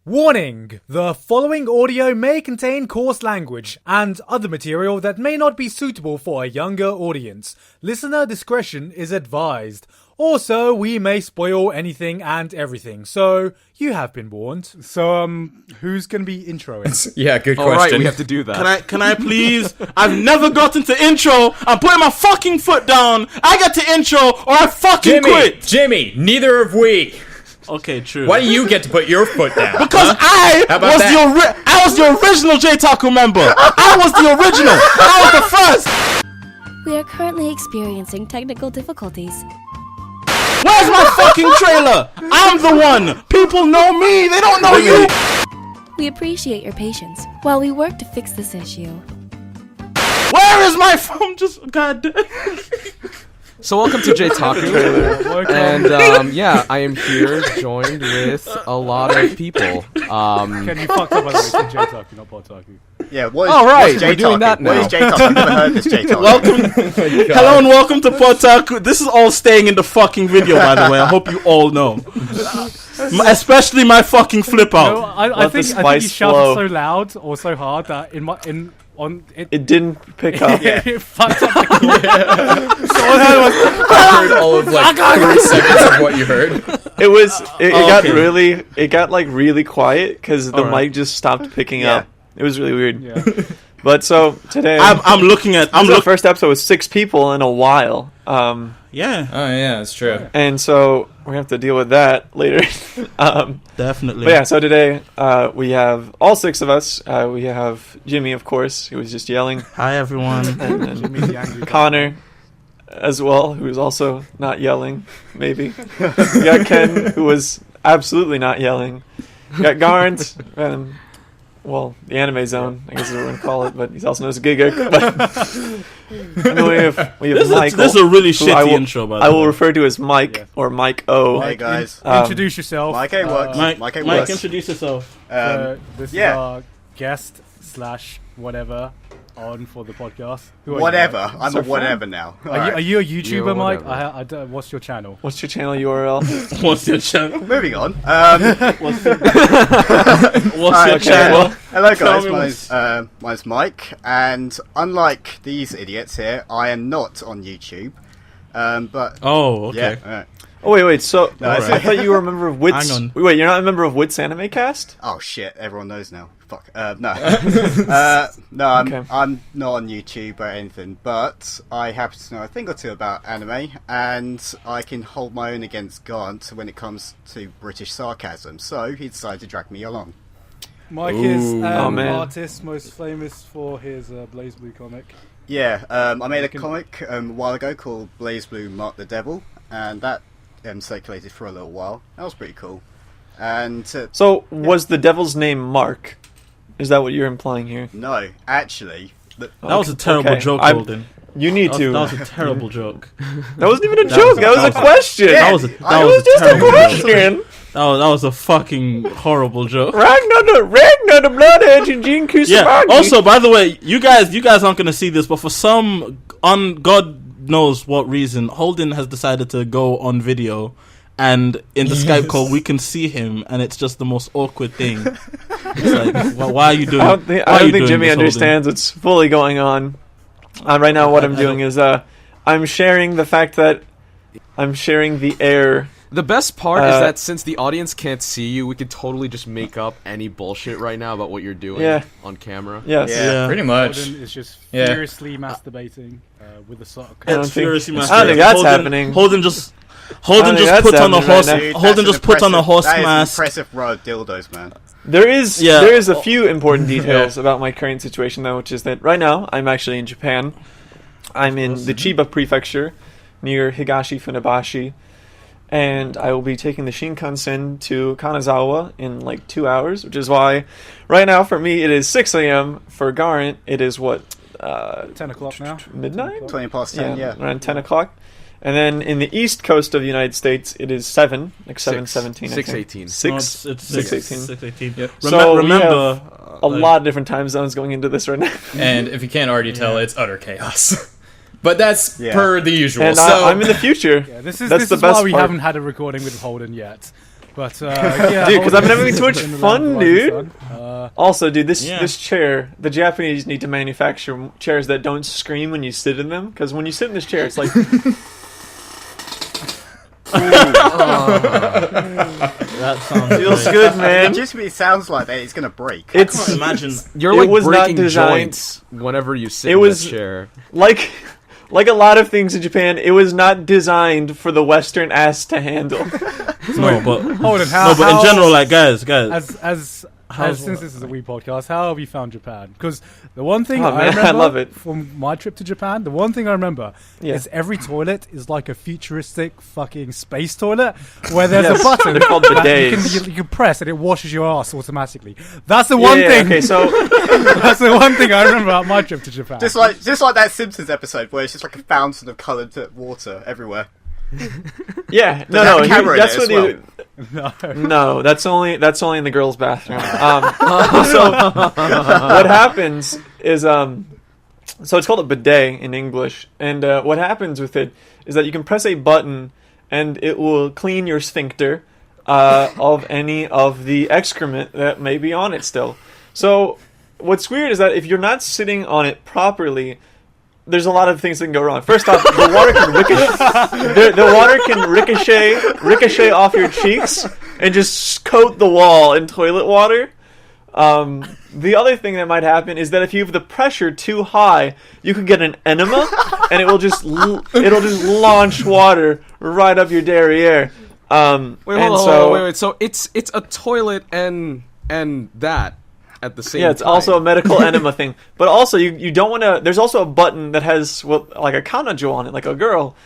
Warning! The following audio may contain coarse language and other material that may not be suitable for a younger audience. Listener discretion is advised. Also, we may spoil anything and everything, so you have been warned. So, who's gonna be introing? Yeah, good question. Alright, we have to do that. Can I please? I've never gotten to intro. I'm putting my fucking foot down. I get to intro or I fucking quit. Jimmy, neither have we. Okay, true. Why do you get to put your foot down? Because I was the original J-Taku member. I was the original. I was the first. We are currently experiencing technical difficulties. Where's my fucking trailer? I'm the one. People know me. They don't know you. We appreciate your patience while we work to fix this issue. Where is my phone? Just goddamn. So welcome to J-Taku, and yeah, I am here joined with a lot of people. Can you fucked up by the way, it's J-Taku, not PodTaku. Yeah, what is, all right, what's we're doing that now. What is J-Taku? I've never heard this J-Taku. Hello and welcome to PodTaku. This is all staying in the fucking video, by the way. I hope you all know. Especially my fucking flip out. No, I think you shouted so loud or so hard that it didn't pick up. It fucked up. I heard all of like 3 seconds of what you heard. It got really quiet because the mic just stopped picking up. It was really weird. Yeah. But so today I'm looking at the first episode with 6 people in a while. Yeah. Oh yeah, that's true. And so we have to deal with that later. Definitely. But yeah, so today we have all 6 of us. We have Jimmy, of course, who was just yelling. Hi everyone. And Jimmy the angry Connor as well, who was also not yelling, maybe. We got Ken, who was absolutely not yelling. We got Garnt, well, the anime zone, I guess is what we're going to call it, but he's also known as Gigguk. And then we have Michael. This is a really shitty intro, by the way. I will refer to as Mike or Mike O. Hey guys. Introduce yourself. Mike A works. Mike, introduce yourself. This is our guest / whatever on for the podcast. Whatever. I'm a whatever now. Are you a YouTuber, Mike? Whatever. What's your channel? What's your channel URL? What's your channel? Moving on. What's your channel? Hello guys, my name's Mike, and unlike these idiots here, I am not on YouTube. But oh, okay. Yeah, right. Oh wait. So No, I thought you were a member of Wits. Hang on. Wait, you're not a member of Wits Anime Cast? Oh shit! Everyone knows now. Fuck. No. No. I'm not on YouTube or anything, but I happen to know a thing or two about anime, and I can hold my own against Gaunt when it comes to British sarcasm. So he decided to drag me along. Mike is artist most famous for his Blaze Blue comic. Yeah, I made a comic a while ago called Blaze Blue Mark the Devil, and that circulated for a little while. That was pretty cool. And was the devil's name Mark? Is that what you're implying here? No, actually, that was a terrible joke, Holden. You need to. That was a terrible joke. That wasn't even a joke. That was a question. That was just a question. That was a fucking horrible joke. Ragnar the Bloodedge and Gene Kusabagi. Yeah. Also, by the way, you guys aren't gonna see this, but for some God knows what reason, Holden has decided to go on video, and in the Skype call we can see him, and it's just the most awkward thing. It's like, why are you doing? I don't think Jimmy understands what's fully going on. Right now, what I'm doing is I'm sharing the fact that I'm sharing the air. The best part is that since the audience can't see you, we could totally just make up any bullshit right now about what you're doing on camera. Yes. Yeah, pretty much. Holden is just furiously masturbating with a sock. I don't think that's happening. Holden just put on a horse. Holden just put on a horse mask. Impressive row of dildos, man. There is a few important details about my current situation though, which is that right now I'm actually in Japan. I'm in the Chiba Prefecture near Higashi Funabashi, and I will be taking the Shinkansen to Kanazawa in 2 hours, which is why right now for me it is 6 a.m. For Garant it is 10 o'clock now. Midnight? 20 past 10, yeah. Around 10 o'clock. And then in the east coast of the United States, it is 7, 7:17. 6:18. 6:18. Yep. So remember, a lot of different time zones going into this right now. And if you can't already tell, it's utter chaos. But that's per the usual. And so I'm in the future. Yeah, this is why we haven't had a recording with Holden yet. But yeah, dude, because I'm having too much in the fun, land of dude. rising sun. Also, dude, this chair, the Japanese need to manufacture chairs that don't scream when you sit in them, because when you sit in this chair, it's like. That sounds Feels great. good, man. It just sounds like that. It's gonna break. It's Imagine. You're It like was not breaking designed- joints whenever you sit It in was- that chair. like a lot of things in Japan. It was not designed for the Western ass to handle. No, but Holden, in general, like guys, since this is a wee podcast, how have you found Japan? Because the one thing Oh, I man, I remember love it. from my trip to Japan, the one thing I remember is every toilet is like a futuristic fucking space toilet where there's Yes, a button they're called that bidets. you can press and it washes your ass automatically. That's the one thing. Okay, so That's the one thing I remember about my trip to Japan. just like that Simpsons episode where it's just like a fountain of coloured water everywhere. yeah, They have a camera in that's it what as No, that's only in the girls' bathroom. So what happens is so it's called a bidet in English, and what happens with it is that you can press a button and it will clean your sphincter of any of the excrement that may be on it still. So what's weird is that if you're not sitting on it properly, there's a lot of things that can go wrong. First off, the water can ricochet off your cheeks and just coat the wall in toilet water. The other thing that might happen is that if you have the pressure too high, you could get an enema, and it'll just launch water right up your derriere. Wait. So it's a toilet and that at the same time. Yeah, it's also a medical enema thing. But also, you don't want to... There's also a button that has, like a kanajo on it, like a girl.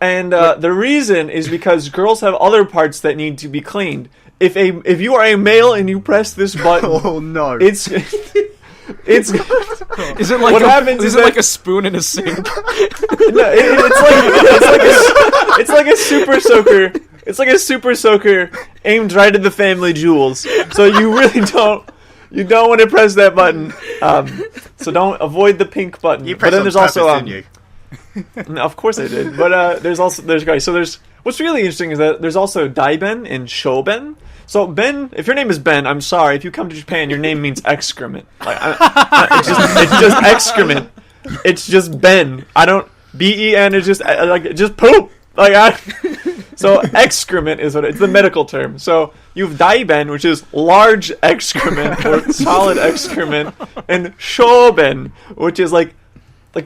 And the reason is because girls have other parts that need to be cleaned. If you are a male and you press this button... Oh, no. It's... Is it like What happens is is it that- like a spoon in a sink? No, it's like a super soaker. It's like a super soaker aimed right at the family jewels. So you really don't want to press that button. So don't avoid the pink button. You But pressed then on there's purpose, also didn't you? No, of course I did. But there's what's really interesting is that there's also daiben and shoben. So Ben, if your name is Ben, I'm sorry. If you come to Japan, your name means excrement. Like it's just excrement. It's just Ben. I don't Ben is just just poop. So excrement is what it's the medical term. So you have daiben, which is large excrement or solid excrement, and shoben, which is like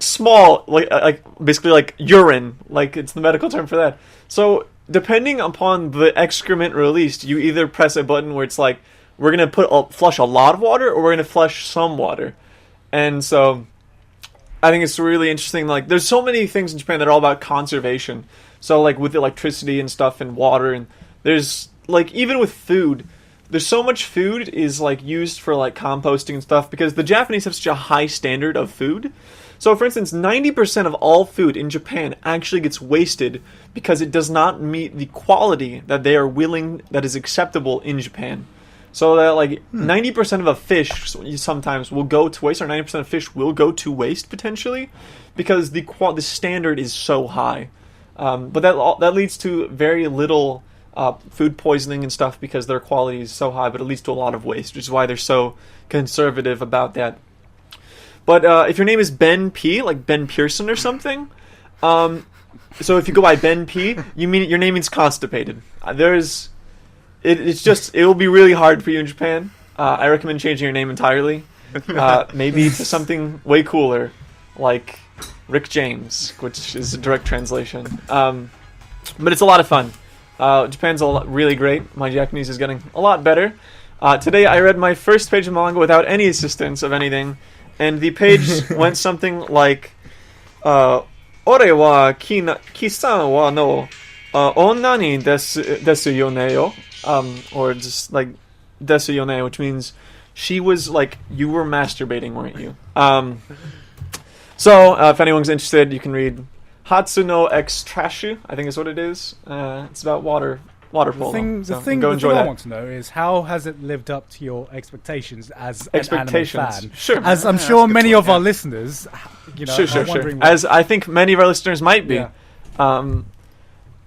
small, like basically like urine. Like it's the medical term for that. So depending upon the excrement released, you either press a button where it's like we're gonna flush a lot of water or we're gonna flush some water, and so I think it's really interesting. Like there's so many things in Japan that are all about conservation. So like with electricity and stuff and water, and there's like even with food, there's so much food is like used for like composting and stuff because the Japanese have such a high standard of food. So for instance, 90% of all food in Japan actually gets wasted because it does not meet the quality that they are willing, that is acceptable in Japan. So that like 90% of a fish sometimes will go to waste, or 90% of fish will go to waste potentially, because the standard is so high. But that leads to very little food poisoning and stuff because their quality is so high, but it leads to a lot of waste, which is why they're so conservative about that. But if your name is Ben P, like Ben Pearson or something, so if you go by Ben P, your name means constipated. It will be really hard for you in Japan. I recommend changing your name entirely, maybe to something way cooler, like Rick James, which is a direct translation. But it's a lot of fun. Japan's really great. My Japanese is getting a lot better. Today I read my first page of manga without any assistance of anything, and the page went something like, "Ore wa kisan wa no onna ni desu yone yo," or just like desu yone, which means she was like, you were masturbating, weren't you? So if anyone's interested, you can read Hatsu no X Trashu, I think is what it is. It's about water polo. The thing I want to know is, how has it lived up to your expectations as an anime fan? Sure. As I'm sure many of our listeners, are wondering. As I think many of our listeners might be. Yeah.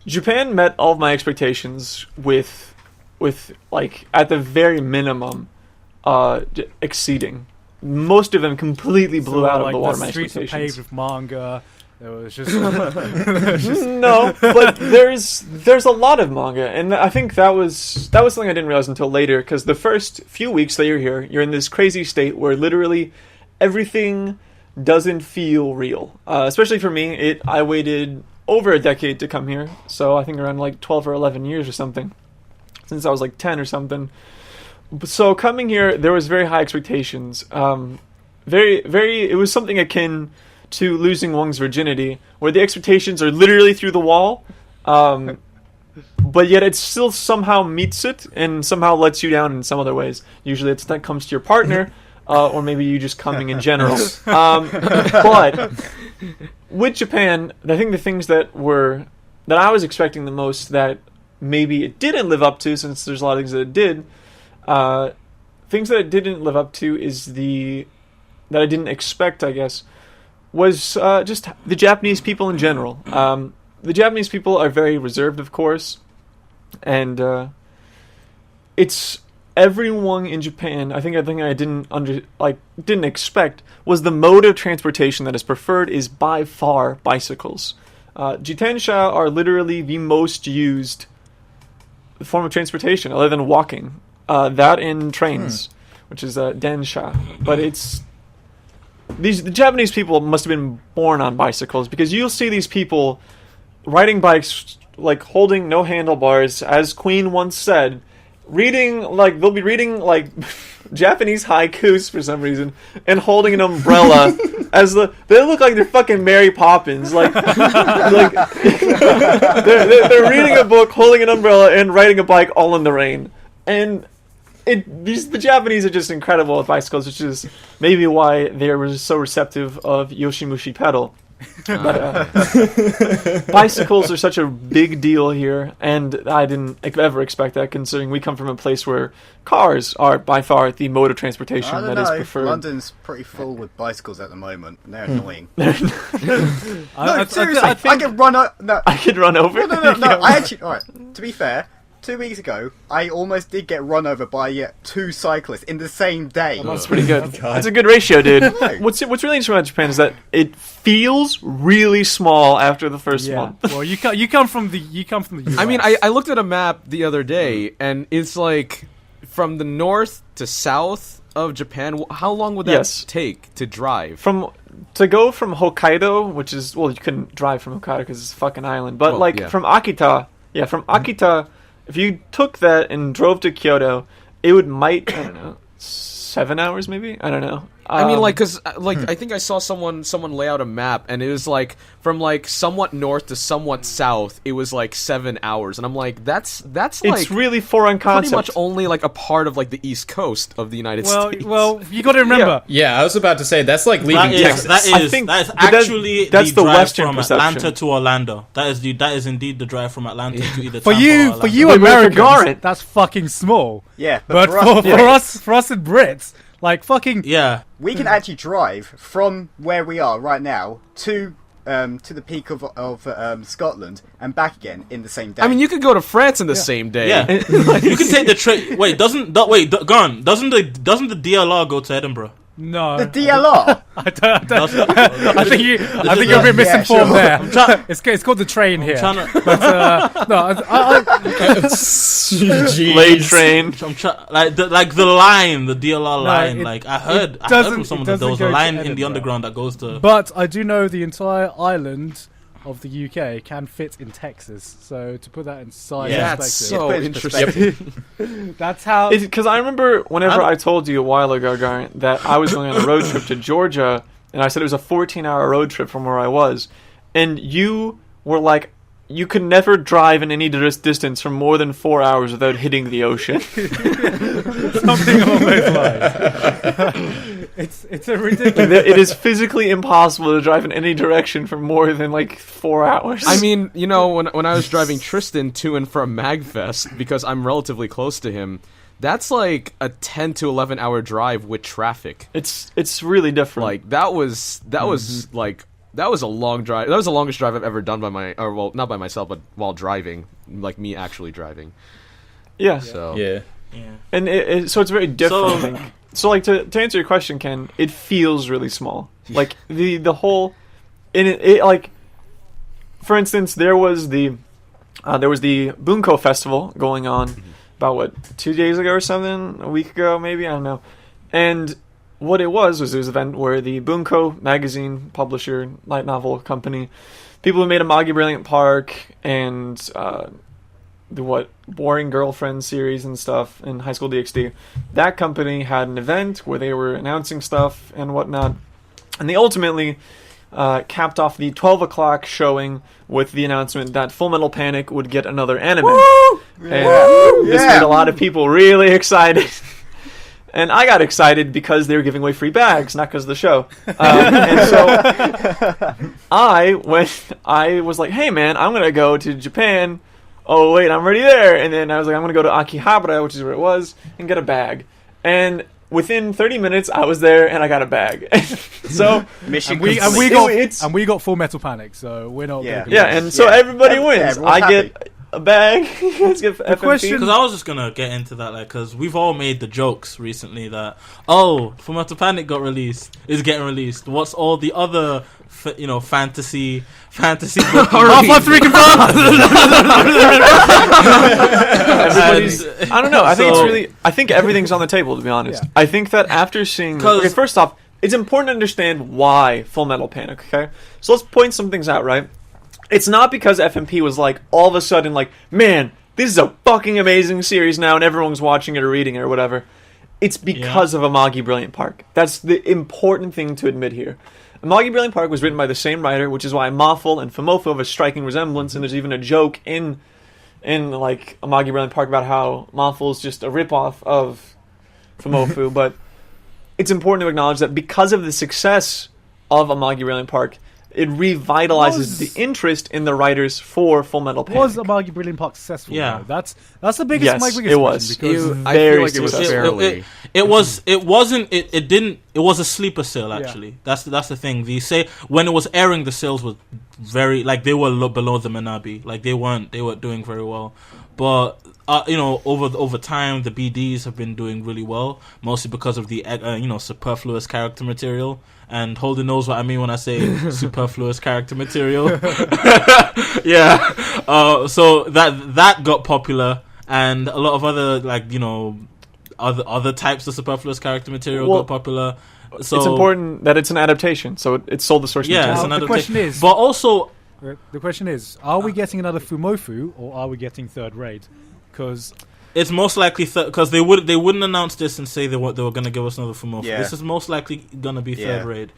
Japan met all of my expectations with with, like, at the very minimum, exceeding. Most of them completely blew out of the water my expectations. The streets are paved with manga. It was just no, but there's a lot of manga, and I think that was something I didn't realize until later. Because the first few weeks that you're here, you're in this crazy state where literally everything doesn't feel real. Especially for me, I waited over a decade to come here, so I think around like 12 or 11 years or something, since I was like 10 or something. So coming here, there was very high expectations. It was something akin to losing one's virginity, where the expectations are literally through the wall, but yet it still somehow meets it and somehow lets you down in some other ways. Usually that comes to your partner, or maybe you just coming in general. But with Japan, I think the things that I was expecting the most that maybe it didn't live up to, since there's a lot of things that it did, things that it didn't live up to is that I didn't expect, I guess, was just the Japanese people in general. The Japanese people are very reserved, of course, and it's everyone in Japan. I think I didn't expect was the mode of transportation that is preferred is by far bicycles. Jitensha are literally the most used form of transportation, other than walking. That and trains, which is densha, but it's. The Japanese people must have been born on bicycles, because you'll see these people riding bikes, like holding no handlebars, as Queen once said, they'll be reading like Japanese haikus for some reason, and holding an umbrella they look like they're fucking Mary Poppins, like they're reading a book, holding an umbrella, and riding a bike all in the rain, and. The Japanese are just incredible with bicycles, which is maybe why they were so receptive of Yoshimushi pedal. But bicycles are such a big deal here, and I didn't ever expect that, considering we come from a place where cars are by far the mode of transportation that is preferred. London's pretty full with bicycles at the moment, and they're annoying. Seriously, I could run over. No. I could run over. No. I actually. All right. To be fair. 2 weeks ago, I almost did get run over by 2 cyclists in the same day. Oh, that's pretty good. That's a good ratio, dude. What's really interesting about Japan is that it feels really small after the first one. Well, you come from the US. I mean, I looked at a map the other day, and it's like from the north to south of Japan. How long would that take to drive? To go from Hokkaido, which is, well, you couldn't drive from Hokkaido because it's a fucking island, but from Akita, from Akita. If you took that and drove to Kyoto, it would I don't know, 7 hours maybe? I don't know. I mean, because I think I saw someone lay out a map, and it was like from like somewhat north to somewhat south, it was like 7 hours, and I'm like, that's like it's really foreign concept. Pretty much only like a part of like the east coast of the United States. Well, you got to remember. Yeah, I was about to say that's like leaving Texas. That's the Western drive from perception. Atlanta to Orlando. That is indeed the drive from Atlanta to either for Tampa or Orlando. For you Americans, that's fucking small. Yeah, but for us in Brits. Like fucking we can actually drive from where we are right now to the peak of Scotland and back again in the same day. I mean, you could go to France in the same day. Yeah, you can take the train. Wait, doesn't the DLR go to Edinburgh? No, the DLR. I think you're a bit misinformed there. It's called the train here. Late train. Like the line, the DLR line. I heard from someone that there was a line in the underground that goes to. But I do know the entire island of the UK can fit in Texas. So to put that in size, that's so interesting. That's how. Because I remember whenever I told you a while ago, Garant, that I was going on a road trip to Georgia, and I said it was a 14-hour road trip from where I was, and you were like, you could never drive in any distance for more than 4 hours without hitting the ocean. Something along those lines. It's a ridiculous. It is physically impossible to drive in any direction for more than like 4 hours. I mean, you know, when I was driving Tristan to and from MagFest, because I'm relatively close to him, that's like a 10 to 11 hour drive with traffic. It's really different. Like that was a long drive. That was the longest drive I've ever done not by myself, but while driving, like me actually driving. Yeah. So Yeah. And so it's very different. I think. So like to answer your question, Ken, it feels really small. Like the whole, and it like, for instance, there was the Bunko festival going on about 2 days ago or something, a week ago maybe, I don't know. And what it was there was an event where the Bunko magazine publisher, light novel company, people who made Amagi Brilliant Park and the Boring Girlfriend series and stuff in High School DxD, that company had an event where they were announcing stuff and whatnot, and they ultimately capped off the 12 o'clock showing with the announcement that Full Metal Panic would get another anime. Yeah. And this made a lot of people really excited. And I got excited because they were giving away free bags, not because of the show. And so I was like, hey man, I'm going to go to Japan. Oh wait, I'm already there. And then I was like, I'm going to go to Akihabara, which is where it was, and get a bag. And within 30 minutes, I was there and I got a bag. So Mission we complete. got Full Metal Panic, so we're not. Yeah. gonna yeah, and so everybody wins. everyone's I happy. get a bag. Let's get FMP. question- Because I was just gonna get into that, like, because we've all made the jokes recently that Full Metal Panic is getting released. What's all the other, fantasy? Half-Life 3 confirmed. Everybody's, I don't know. I think everything's on the table, to be honest. Yeah. I think that after seeing... Okay, first off, it's important to understand why Full Metal Panic, okay? So let's point some things out, right? It's not because FMP was like, all of a sudden, like, man, this is a fucking amazing series now and everyone's watching it or reading it or whatever. It's because of Amagi Brilliant Park. That's the important thing to admit here. Amagi Brilliant Park was written by the same writer, which is why Maful and Fumofo have a striking resemblance, and there's even a joke in like Amagi Brilliant Park about how Maful's just a ripoff of Fumofu, but it's important to acknowledge that because of the success of Amagi Brilliant Park, it revitalizes the interest in the writers for Full Metal Panic. Was Amagi Brilliant Park successful? Yeah. though? That's the biggest. Yes, my biggest it was. question, because I feel like it was successful. fairly. It was a sleeper sale, actually. That's the thing. When it was airing, the sales was very, like, they were below the Manabi. Like, they weren't doing very well. But over time, the BDs have been doing really well, mostly because of the superfluous character material. And Holden knows what I mean when I say superfluous character material. Yeah. So that got popular, and a lot of other other types of superfluous character material got popular. So it's important that it's an adaptation, so it sold the source material. it's an the adaptation. question is, But also, the question is, are we getting another Fumofu or are we getting Third Raid? Because it's most likely because they wouldn't announce this and say they were going to give us another Fumofu. Yeah. This is most likely going to be Third Raid.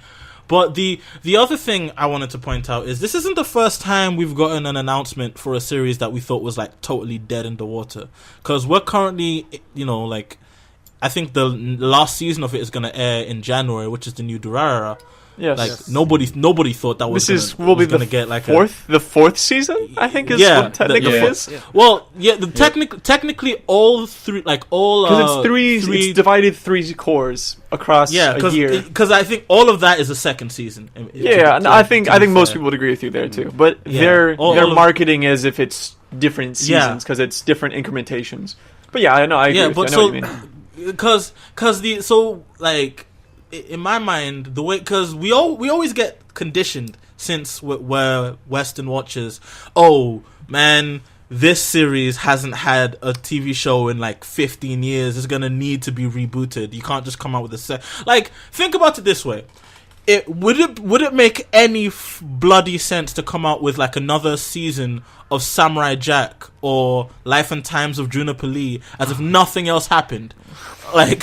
But the other thing I wanted to point out is this isn't the first time we've gotten an announcement for a series that we thought was like totally dead in the water. Because we're currently, I think the last season of it is going to air in January, which is the new Durarara. Yes. Nobody thought that was will be going to get like the fourth season, I think is what technically is. Well, technically all three, Because it's divided three cores across a year. Because I think all of that is a second season. And I think most people would agree with you there too. But their marketing is if it's different seasons because it's different incrementations. But yeah, I know I agree. With you. I know what you mean. In my mind, the way, because we always get conditioned since we're Western watchers. Oh man, this series hasn't had a TV show in like 15 years. It's gonna need to be rebooted. You can't just come out with a set. Like, think about it this way: would it make any bloody sense to come out with like another season of Samurai Jack or Life and Times of Juniper Lee as if nothing else happened? Like,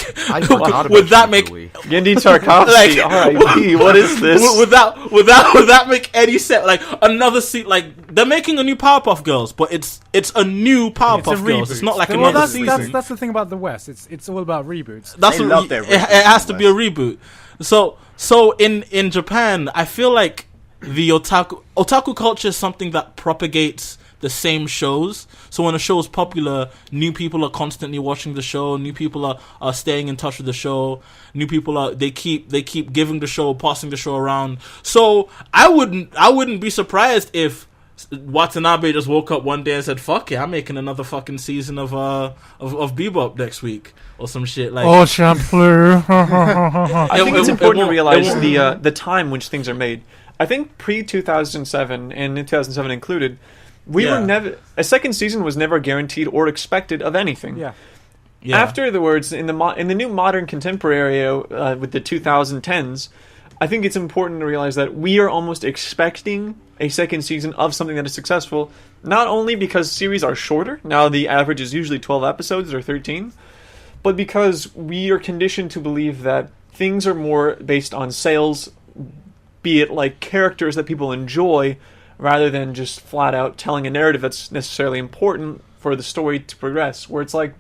would that make Gendy Tarkovsky? R.I.P. What is this? Would that make any sense? Like another like they're making a new Powerpuff Girls, but it's a new Powerpuff Girls. It's not like another season. That's the thing about the West. It's all about reboots. They love their reboots it has to be a reboot. So in Japan, I feel like the otaku culture is something that propagates the same shows. So when a show is popular, new people are constantly watching the show. New people are staying in touch with the show. New people they keep giving the show, passing the show around. So I wouldn't be surprised if Watanabe just woke up one day and said, "Fuck it, I'm making another fucking season of Bebop next week or some shit." Like, oh, shampoo. I think it's important to realize the time which things are made. I think pre 2007 and in 2007 included, a second season was never guaranteed or expected of anything. Yeah. Afterwards, in the new modern contemporary era, with the 2010s, I think it's important to realize that we are almost expecting a second season of something that is successful, not only because series are shorter, now the average is usually 12 episodes or 13, but because we are conditioned to believe that things are more based on sales, be it like characters that people enjoy, rather than just flat out telling a narrative that's necessarily important for the story to progress, where it's like,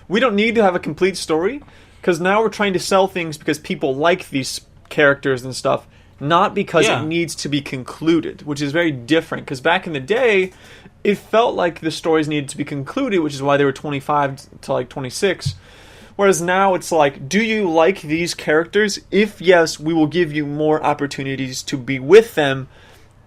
we don't need to have a complete story, because now we're trying to sell things because people like these characters and stuff, not because it needs to be concluded, which is very different. Because back in the day, it felt like the stories needed to be concluded, which is why they were 25 to like 26. Whereas now it's like, do you like these characters? If yes, we will give you more opportunities to be with them.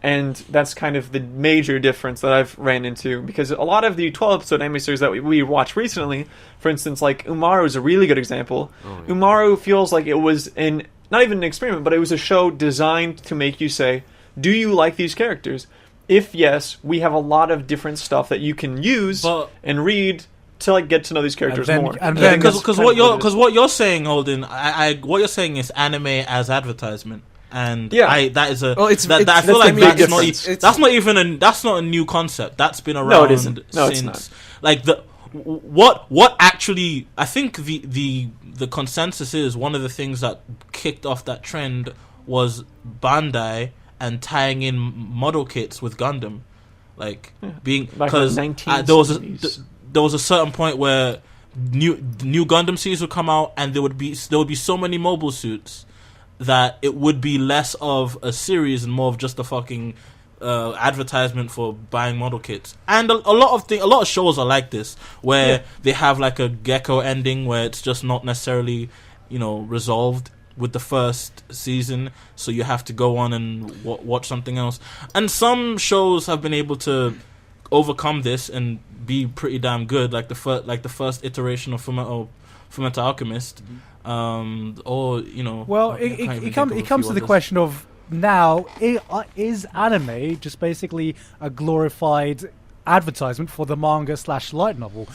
And that's kind of the major difference that I've ran into. Because a lot of the 12-episode anime series that we watched recently, for instance, like Umaru is a really good example. Oh, yeah. Umaru feels like it was not even an experiment, but it was a show designed to make you say, do you like these characters? If yes, we have a lot of different stuff that you can use and read to like get to know these characters more. Because what you're saying, Holden, what you're saying is anime as advertisement. And that is a. Well, I feel like that's not a new concept. That's been around. No, it isn't. No, since, it's not. Like what actually, I think the consensus is one of the things that kicked off that trend was Bandai and tying in model kits with Gundam, like being because there was a certain point where new Gundam series would come out and there would be so many mobile suits that it would be less of a series and more of just a fucking advertisement for buying model kits. And a lot of shows are like this, where they have like a Gecko ending where it's just not necessarily, resolved with the first season, so you have to go on and watch something else. And some shows have been able to overcome this and be pretty damn good, like the first iteration of Fullmetal Alchemist. Well, it comes to the question of now, is anime just basically a glorified advertisement for the manga / light novel?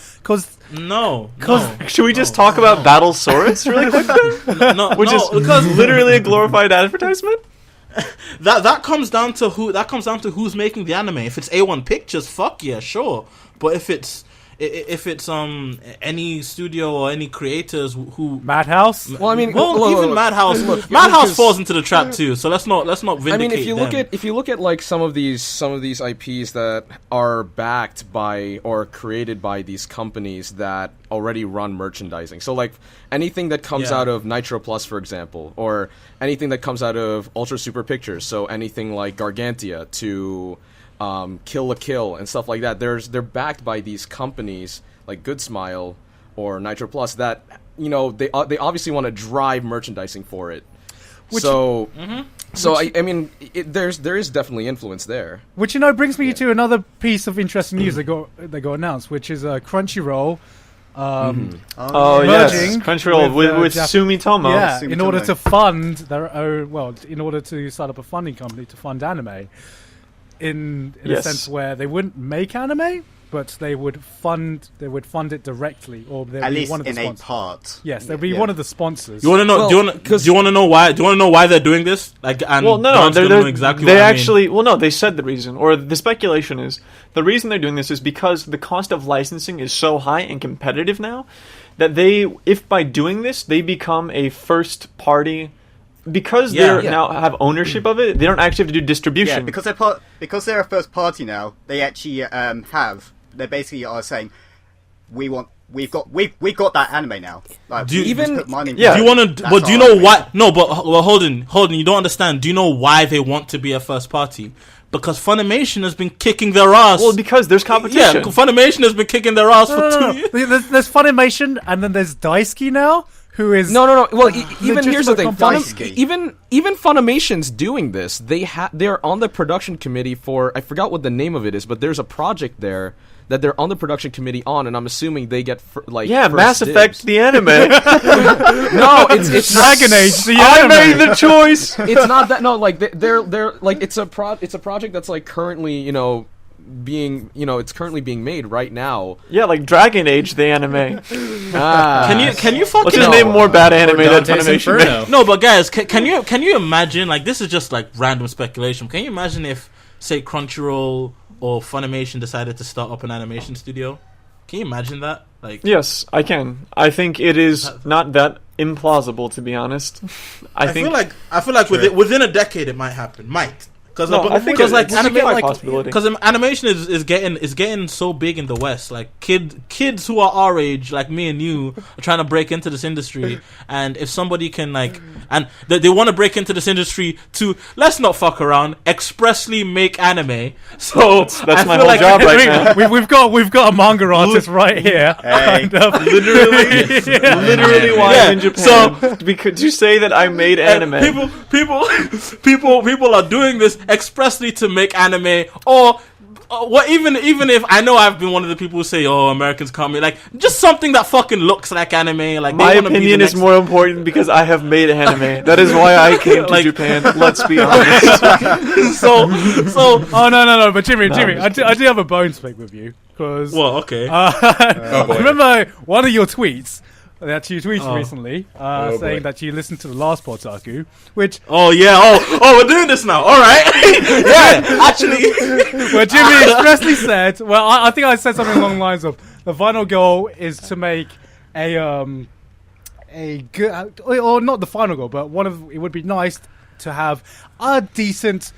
Should we just talk about Battle Swords really quick then? Because literally a glorified advertisement. That comes down to who's making the anime. If it's A1 Pictures, fuck yeah, sure. But if it's any studio or any creators who Madhouse. Well, I mean, even Madhouse. Madhouse falls into the trap too. So let's not vindicate. I mean, if you look at like some of these IPs that are backed by or created by these companies that already run merchandising. So like anything that comes out of Nitro Plus, for example, or anything that comes out of Ultra Super Pictures. So anything like Gargantia to Kill la Kill and stuff like that. They're backed by these companies like Good Smile or Nitro Plus that they obviously want to drive merchandising for it. I mean, there is definitely influence there. Which brings me to another piece of interesting news that got announced, which is Crunchyroll. Merging Crunchyroll with Sumitomo. Yeah, Sumitomo. In order to fund in order to start up a funding company to fund anime. In a sense where they wouldn't make anime, but they would fund it directly, or they'd at be least one of the in sponsors. a part. Yes, they'd be one of the sponsors. You want to know? Do you want to know why? Do you want to know why they're doing this? Like, and they said the reason, or the speculation is the reason they're doing this is because the cost of licensing is so high and competitive now that if by doing this they become a first party. Because they now have ownership of it, they don't actually have to do distribution. Yeah, because they're a first party now, they actually they basically are saying, we've got that anime now. Like, do you put money do you want to? But do you know why? No, but Holden, you don't understand. Do you know why they want to be a first party? Because Funimation has been kicking their ass. Well, because there's competition. Yeah, Funimation has been kicking their ass for 2 years. There's Funimation, and then there's Daisuke now, who is No. Well, even here's the thing. Daisuke. Even Funimation's doing this. They're on the production committee for, I forgot what the name of it is, but there's a project there that they're on the production committee on, and I'm assuming they get Mass first Effect dibs. the anime. No, it's Dragon Age. The I anime. made the choice. It's not that. No, like they're like it's a project that's like currently being it's currently being made right now. Yeah, like Dragon Age the anime. Can you fucking Let's just name more bad anime that Dante's Funimation Inferno. made. No, but guys, can you imagine, like, this is just like random speculation. Can you imagine if, say, Crunchyroll or Funimation decided to start up an animation studio? Can you imagine that? Like, Yes, I can. I think it is not that implausible, to be honest. I think I feel like within a decade it might happen. Because I think because like it's a anime, high possibility. because animation is getting so big in the West. Like kids who are our age, like me and you, are trying to break into this industry. And if somebody can and they want to break into this industry to, let's not fuck around, expressly make anime. So That's my feel whole job right now. We've got a manga artist right here. Hey. Kind of. Literally, why Yeah, I'm in Japan? Because to say that I made anime. People are doing this expressly to make anime, or what? Even if I know I've been one of the people who say, "Oh, Americans can't make," like, just something that fucking looks like anme. Like, My they wanna be opinion the is next- more important because I have made anime. That is why I came to Like- Japan. Let's be honest. So Oh no! But Jimmy, I do have a bone to pick with you because well, okay. boy. I remember one of your tweets that you tweeted Oh. recently, boy. saying that you listened to the last PodTaku, which Oh yeah. Oh, we're doing this now. All right. Yeah. Actually. where Jimmy expressly said, well, I think I said something along the lines of the final goal is to make a good, or not the final goal, but it would be nice to have a decent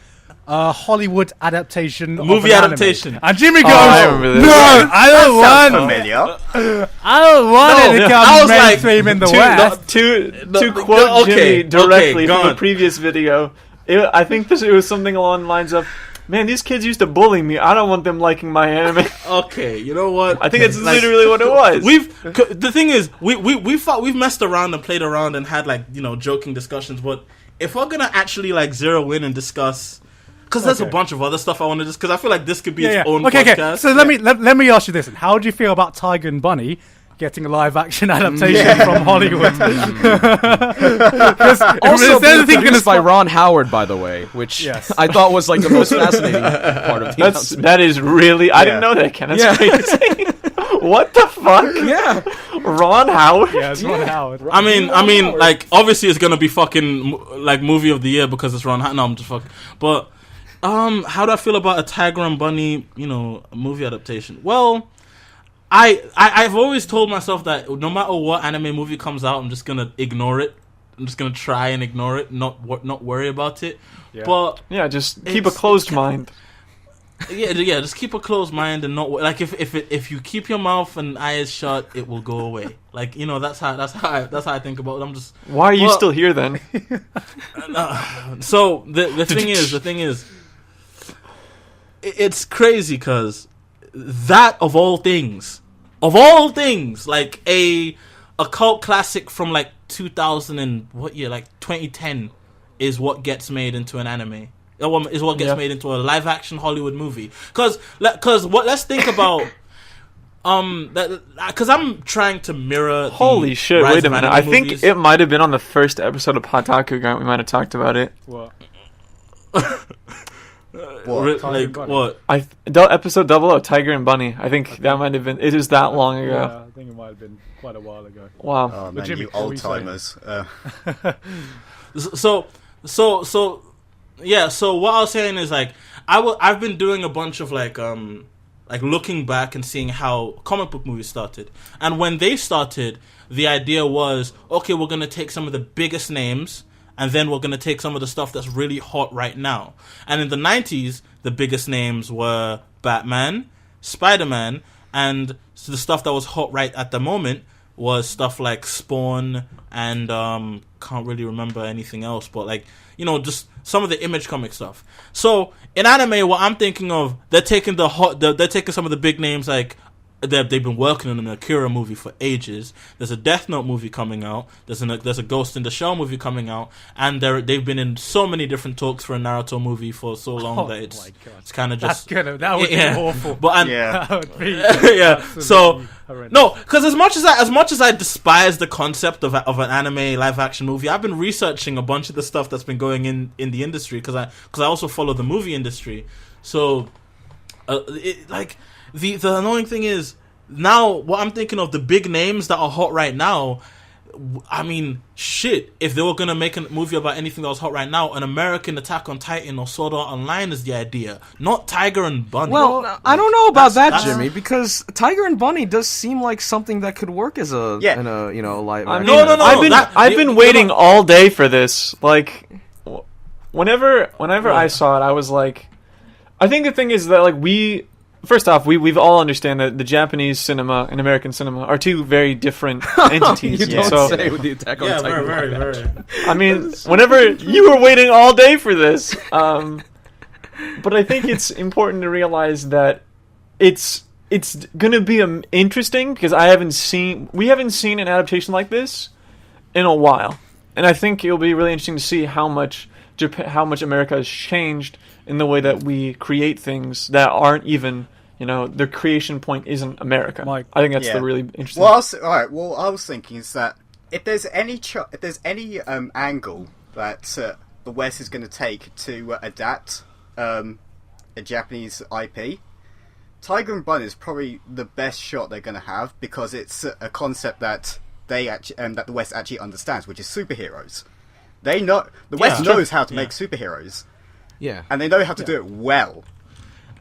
Hollywood adaptation, Movie of an adaptation. anime. And Jimmy goes, I remember this. "No, I don't want. Familiar. I don't want No, it to I come was like, mainstream in the West." To quote okay, Jimmy directly go from a on. previous video, I think it was something along the lines of, "Man, these kids used to bully me. I don't want them liking my anime." Okay. You know what? I think it's Like, literally what it was. The thing is, we've messed around and played around and had, like, joking discussions. But if we're gonna actually, like, zero in and discuss, because there's a bunch of other stuff I want to discuss, because I feel like this could be its own podcast. So let me ask you this: how do you feel about Tiger and Bunny getting a live action adaptation from Hollywood? Also, being thing produced by Ron Howard, by the way, which Yes. I thought was like the most fascinating part of the announcement. That is really. I didn't know that, Ken. That's Yeah. crazy. What the fuck? Yeah. Ron Howard? Yeah, it's Ron Howard. I mean, like, obviously it's gonna be fucking like movie of the year because it's Ron. No, I'm just fucking. But how do I feel about a Tiger and Bunny, movie adaptation? Well, I've always told myself that no matter what anime movie comes out, I'm just gonna ignore it. I'm just gonna try and ignore it, not worry about it. Yeah. But Yeah, just keep a closed mind. yeah, just keep a closed mind and not like if you keep your mouth and eyes shut, it will go away. Like, that's how I think about it. I'm just. Why are you Well- still here then? So the thing is, it's crazy because that of all things, like a cult classic from like 2000 and what year, like 2010, is what gets made into an anime. Is what gets made into a live action Hollywood movie. Let's think about. Because I'm trying to mirror. The Holy shit! rise Wait a of minute. anime I think movies. it might have been on the first episode of PodTaku. Grant, we might have talked about it. What? Like what? Episode 00, Tiger and Bunny. I think that might have been. It is that long ago. Yeah, I think it might have been quite a while ago. Wow. Oh man, Jimmy, you what were you old timers. So yeah. So what I was saying is, like, I've been doing a bunch of like looking back and seeing how comic book movies started. And when they started, the idea was, okay, we're gonna take some of the biggest names, and then we're gonna take some of the stuff that's really hot right now. And in the 90s, the biggest names were Batman, Spider-Man, and the stuff that was hot right at the moment was stuff like Spawn and can't really remember anything else, but like, just some of the Image comic stuff. So in anime, what I'm thinking of, they're taking some of the big names like they've been working on an Akira movie for ages. There's a Death Note movie coming out. There's a Ghost in the Shell movie coming out, and they've been in so many different talks for a Naruto movie for so long that it's kind of just that would be awful. But that would be yeah. So horrendous. no, because as much as I despise the concept of an anime live action movie, I've been researching a bunch of the stuff that's been going in the industry because I also follow the movie industry. So the annoying thing is, now what I'm thinking of, the big names that are hot right now, I mean, shit, if they were going to make a movie about anything that was hot right now, an American Attack on Titan or Sword Art Online is the idea, not Tiger and Bunny. Well, I don't know about that, Jimmy, because Tiger and Bunny does seem like something that could work as a live action. I've been waiting all day for this. Like, whenever I saw it, I was like, I think the thing is that, like, first off, we've all understand that the Japanese cinema and American cinema are two very different entities. You don't say with the Attack on Titan. Very. I mean, whenever you were waiting all day for this, but I think it's important to realize that it's gonna be interesting because we haven't seen an adaptation like this in a while, and I think it'll be really interesting to see how much America has changed in the way that we create things that aren't even, their creation point isn't America. Mike. I think that's the really interesting. Well, I was thinking is that if there's any angle that the West is going to take to adapt a Japanese IP, Tiger and Bunny is probably the best shot they're going to have because it's a concept that that the West actually understands, which is superheroes. They know the West knows how to make superheroes. Yeah, and they know how to do it well.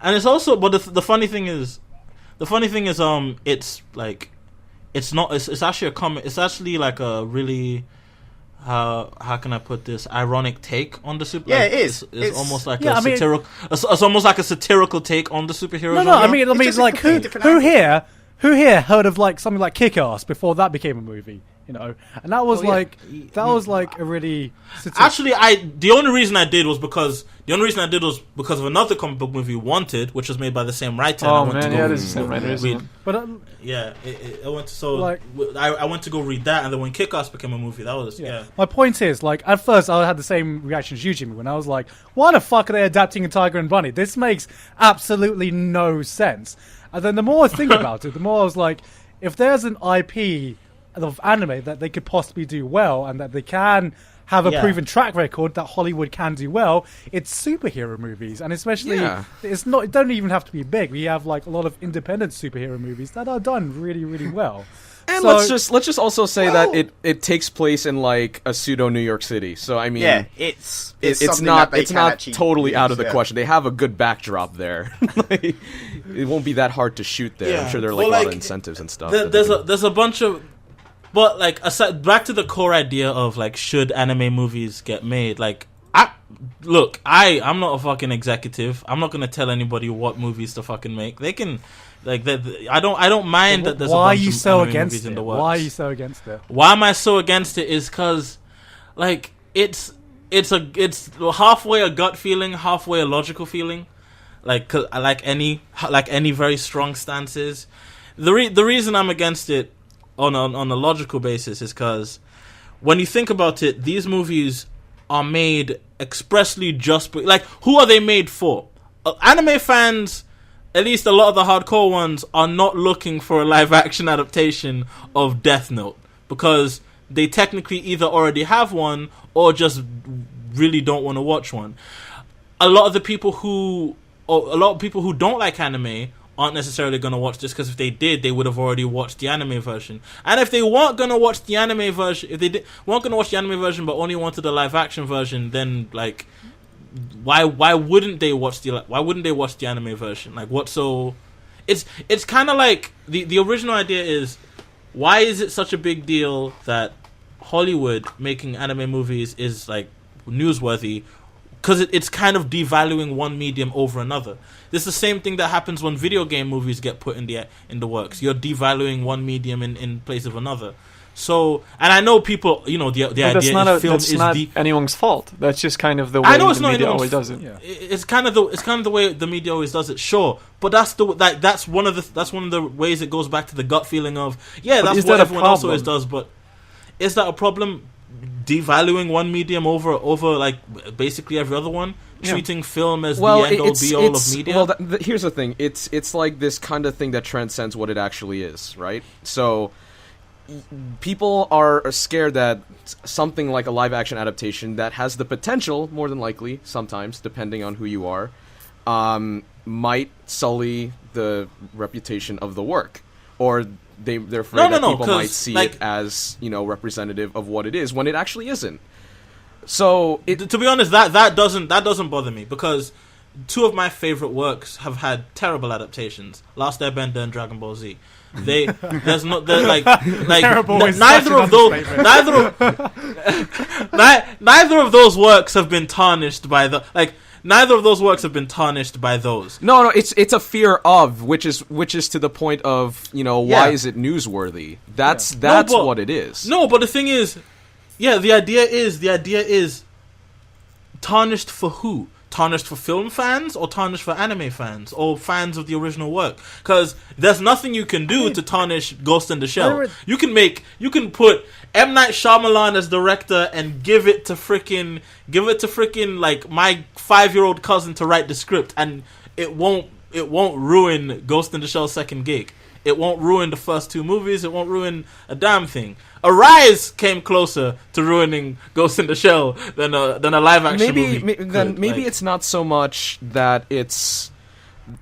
And it's also, but the funny thing is, it's like, it's not. It's actually a comic. It's actually like a really, how can I put this? Ironic take on the super. Yeah, like, it is. It's almost like satirical. It's almost like a satirical take on the superheroes. No. I mean, like who here heard of like something like Kick-Ass before that became a movie? And that was a really actually the only reason I did was because of another comic book movie, Wanted, which was made by the same writer. Oh man, it is the same writer, isn't it? But I went to go read that, and then when Kick-Ass became a movie, that was My point is, like, at first I had the same reaction as you, Jimmy, when I was like, why the fuck are they adapting a Tiger and Bunny? This makes absolutely no sense. And then the more I think about it, the more I was like, if there's an IP of anime that they could possibly do well and that they can have a proven track record that Hollywood can do well, it's superhero movies. And especially it don't even have to be big. We have like a lot of independent superhero movies that are done really, really well. And let's just also say that it takes place in like a pseudo New York City. So I mean, it's not totally out of the question. They have a good backdrop there. It won't be that hard to shoot there. I'm sure there are a lot of incentives and stuff. There's a bunch of. But like, aside, back to the core idea of like, should anime movies get made? Like, I'm not a fucking executive. I'm not gonna tell anybody what movies to fucking make. They can, like, I don't mind that there's a bunch of anime movies in the works. Why are you so against it? Why am I so against it? Is because, like, it's halfway a gut feeling, halfway a logical feeling. Like any very strong stances. The reason I'm against it on a logical basis is because when you think about it, these movies are made expressly like, who are they made for? Anime fans, at least a lot of the hardcore ones, are not looking for a live action adaptation of Death Note because they technically either already have one or just really don't want to watch one. A lot of people who don't like anime aren't necessarily going to watch this because if they did, they would have already watched the anime version. And if they weren't going to watch the anime version, weren't going to watch the anime version but only wanted the live action version, then like, why wouldn't they watch the anime version? Like, what? So it's kind of like the original idea is, why is it such a big deal that Hollywood making anime movies is like newsworthy? Because it's kind of devaluing one medium over another. This is the same thing that happens when video game movies get put in the works. You're devaluing one medium in place of another. So, and I know people, you know, the idea is film is not anyone's fault. That's just kind of the way the media always does it. Yeah. It's kind of the way the media always does it. Sure, but that's one of the ways it goes back to the gut feeling of that's what everyone else always does. But is that a problem? Devaluing one medium over like basically every other one, treating film as the end all be all of media. Well, here's the thing: it's like this kind of thing that transcends what it actually is, right? So people are scared that something like a live action adaptation that has the potential, more than likely, sometimes depending on who you are, might sully the reputation of the work, or they're afraid that people might see it as, you know, representative of what it is when it actually isn't. So to be honest, that doesn't bother me, because two of my favorite works have had terrible adaptations: Last Airbender and Dragon Ball Z. Neither of those works have been tarnished by Neither of those works have been tarnished by those. No, it's a fear of, which is to the point of, you know, why is it newsworthy? That's what it is. No, but the thing is, the idea is tarnished for who? Tarnished for film fans, or tarnished for anime fans, or fans of the original work? Because there's nothing you can do to tarnish Ghost in the Shell. You can put M. Night Shyamalan as director and give it to frickin' like my 5-year-old cousin to write the script, and it won't ruin Ghost in the Shell's second gig. It won't ruin the first two movies. It won't ruin a damn thing. Arise came closer to ruining Ghost in the Shell than a live action movie. Maybe it's not so much that it's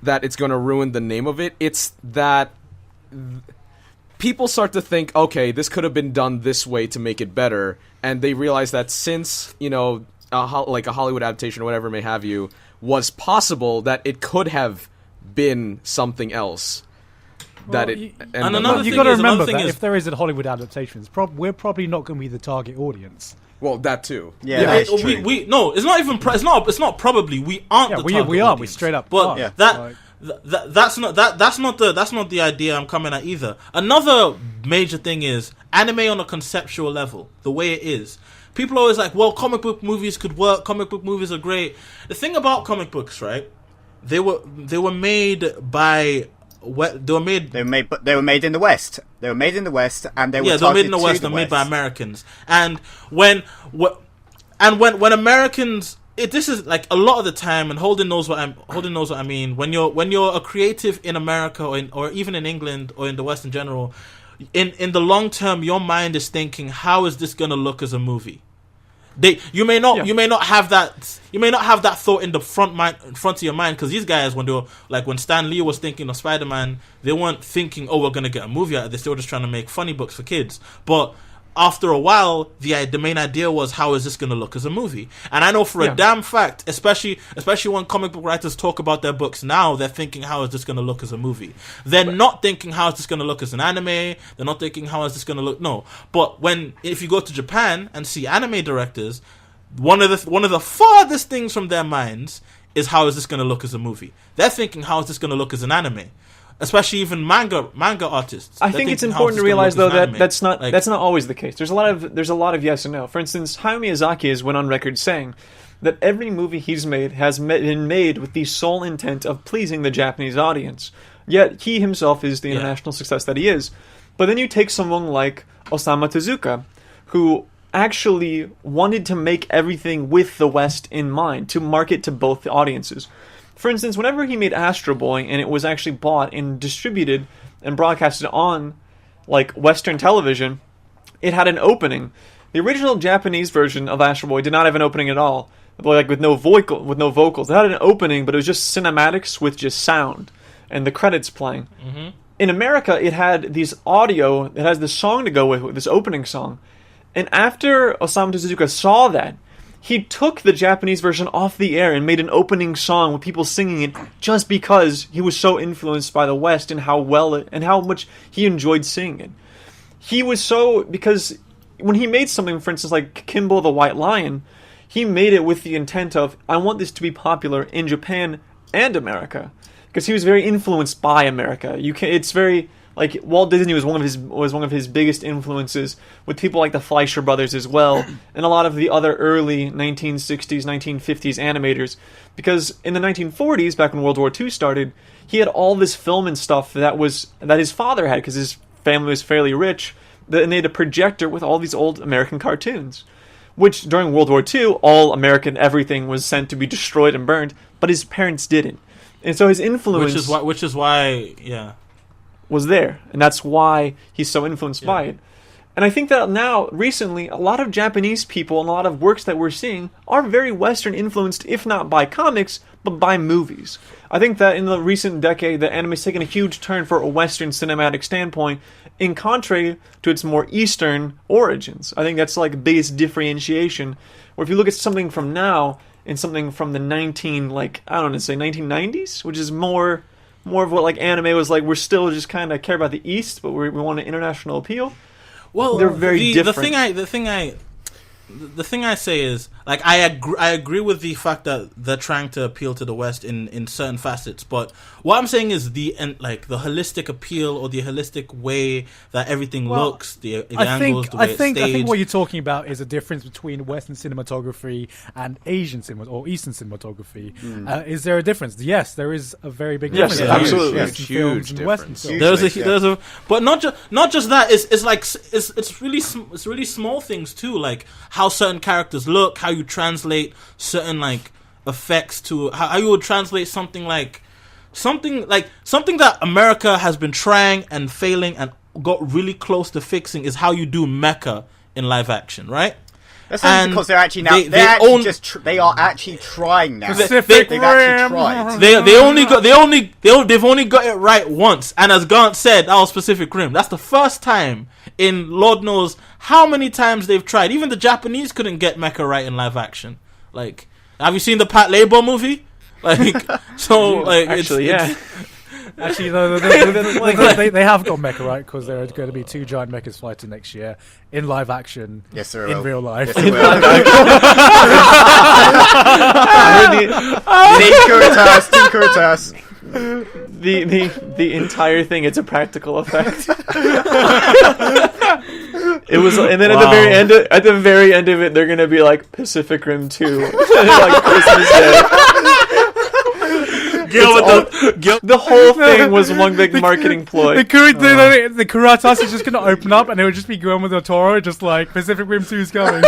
going to ruin the name of it. It's that people start to think, okay, this could have been done this way to make it better, and they realize that since, you know, like a Hollywood adaptation or whatever may have you was possible, that it could have been something else. You got to remember that if there is a Hollywood adaptation, we're probably not going to be the target audience. Well, that too. That's true. It's not even. It's not probably. We aren't. the target we are. audience. We straight up. But that's not the idea I'm coming at either. Another major thing is anime on a conceptual level, the way it is. People are always like, well, comic book movies could work. Comic book movies are great. The thing about comic books, right? They were made by. They were made in the West. They were made in the West, and they were made in the West. They're made by Americans. And when Americans, this is like a lot of the time, and Holden knows what I mean. When you're a creative in America or even in England or in the West in general, in the long term, your mind is thinking, how is this going to look as a movie? You may not have that thought in the front of your mind, because these guys, when Stan Lee was thinking of Spider-Man, they weren't thinking, oh, we're gonna get a movie out of this. They were just trying to make funny books for kids. But after a while, the main idea was, how is this going to look as a movie? And I know for a damn fact, especially when comic book writers talk about their books now, they're thinking, how is this going to look as a movie? They're not thinking, how is this going to look as an anime? They're not thinking, how is this going to look? No. But if you go to Japan and see anime directors, one of the farthest things from their minds is, how is this going to look as a movie? They're thinking, how is this going to look as an anime? Especially even manga artists. I think it's important to realize, though, that that's not always the case. There's a lot of yes and no. For instance, Hayao Miyazaki has went on record saying that every movie he's made has been made with the sole intent of pleasing the Japanese audience. Yet he himself is the international success that he is. But then you take someone like Osamu Tezuka, who actually wanted to make everything with the West in mind, to market to both audiences. For instance, whenever he made Astro Boy and it was actually bought and distributed and broadcasted on like Western television, it had an opening. The original Japanese version of Astro Boy did not have an opening at all, like with no vocals. It had an opening, but it was just cinematics with just sound and the credits playing. Mm-hmm. In America, it had this audio. It has this song to go with this opening song. And after Osamu Tezuka saw that, he took the Japanese version off the air and made an opening song with people singing it, just because he was so influenced by the West and how much he enjoyed singing it. Because when he made something, for instance, like Kimbo the White Lion, he made it with the intent of, I want this to be popular in Japan and America, because he was very influenced by America. It's very like Walt Disney was one of his biggest influences, with people like the Fleischer brothers as well, and a lot of the other early 1960s, 1950s animators. Because in the 1940s, back when World War II started, he had all this film and stuff that his father had, because his family was fairly rich, and they had a projector with all these old American cartoons. Which, during World War II, all American everything was sent to be destroyed and burned, but his parents didn't. And so his influence... Which is why, yeah. Was there. And that's why he's so influenced by it. And I think that now, recently, a lot of Japanese people and a lot of works that we're seeing are very Western influenced, if not by comics, but by movies. I think that in the recent decade, the anime has taken a huge turn for a Western cinematic standpoint, in contrary to its more Eastern origins. I think that's like the biggest differentiation. Where if you look at something from now and something from the 1990s, which is more of what like anime was like. We're still just kind of care about the East, but we want an international appeal. Well, they're very different. The thing I say is, like, I agree with the fact that they're trying to appeal to the West in certain facets, but what I'm saying is the holistic appeal, or the holistic way that everything looks, the angles, the way it's staged. I think what you're talking about is a difference between Western cinematography and Asian cinema or Eastern cinematography. Is there a difference? Yes, there is a very big difference. Yes, absolutely, huge difference. But not just that. It's really small things too, like how certain characters look, how you translate certain like effects to how you would translate something that America has been trying and failing and got really close to fixing is how you do mecha in live action, right? That's only because they're actually now they are actually trying now. They've actually tried. They've only got it right once, and as Gant said, that was Pacific Rim. That's the first time in Lord knows how many times they've tried. Even the Japanese couldn't get mecha right in live action. Like, have you seen the Pat Labor movie? Like, so like actually, Actually, no, they have got mecha right, because there are going to be 2 giant mechas fighting next year in live action. Yes, there in real life. Yes, Team Kuritas. The entire thing, it's a practical effect. It was, and then at the very end of it, they're gonna be like Pacific Rim 2, like Christmas Day. The whole thing was one big marketing ploy. The Kuritas is just gonna open up, and it would just be Guillermo del Toro, just like Pacific Rim 2 is coming.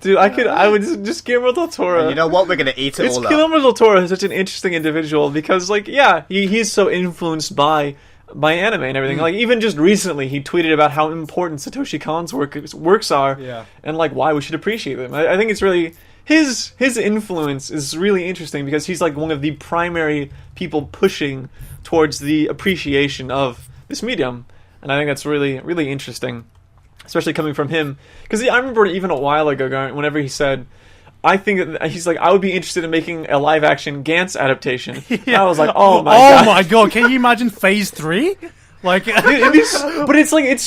Dude, I would just Guillermo del Toro. And you know what? We're gonna eat it all up. Guillermo del Toro is such an interesting individual because, like, he's so influenced by anime and everything. Like, even just recently, he tweeted about how important Satoshi Kon's works are, and like why we should appreciate them. I think it's really his influence is really interesting because he's like one of the primary people pushing towards the appreciation of this medium, and I think that's really, really interesting, especially coming from him. Because I remember even a while ago, whenever he said, I think that he's like, I would be interested in making a live action Gantz adaptation. I was like, oh my god, can you imagine Phase 3? Like, but it's like, it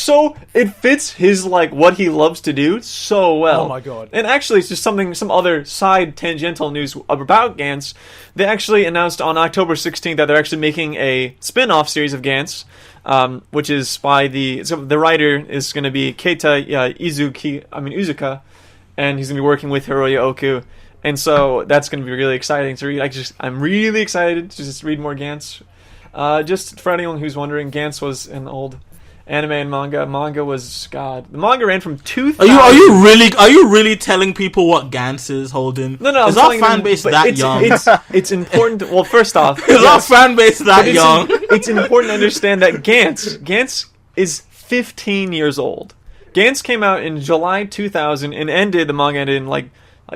fits his, like, what he loves to do so well. Oh my god. And actually, it's just some other side tangential news about Gantz. They actually announced on October 16th that they're actually making a spin-off series of Gantz, which is by the writer is going to be Keita Izuka, and he's going to be working with Hiroya Oku. And so that's going to be really exciting to read. I'm really excited to just read more Gantz. Just for anyone who's wondering, Gantz was an old anime and manga. Manga was the manga ran from 2000. Are you really telling people what Gantz is, Holden? No. Is our fan base that young? It's important. Well, first off, is our fan base that young? It's important to understand that Gantz is 15 years old. Gantz came out in July 2000 and the manga ended in like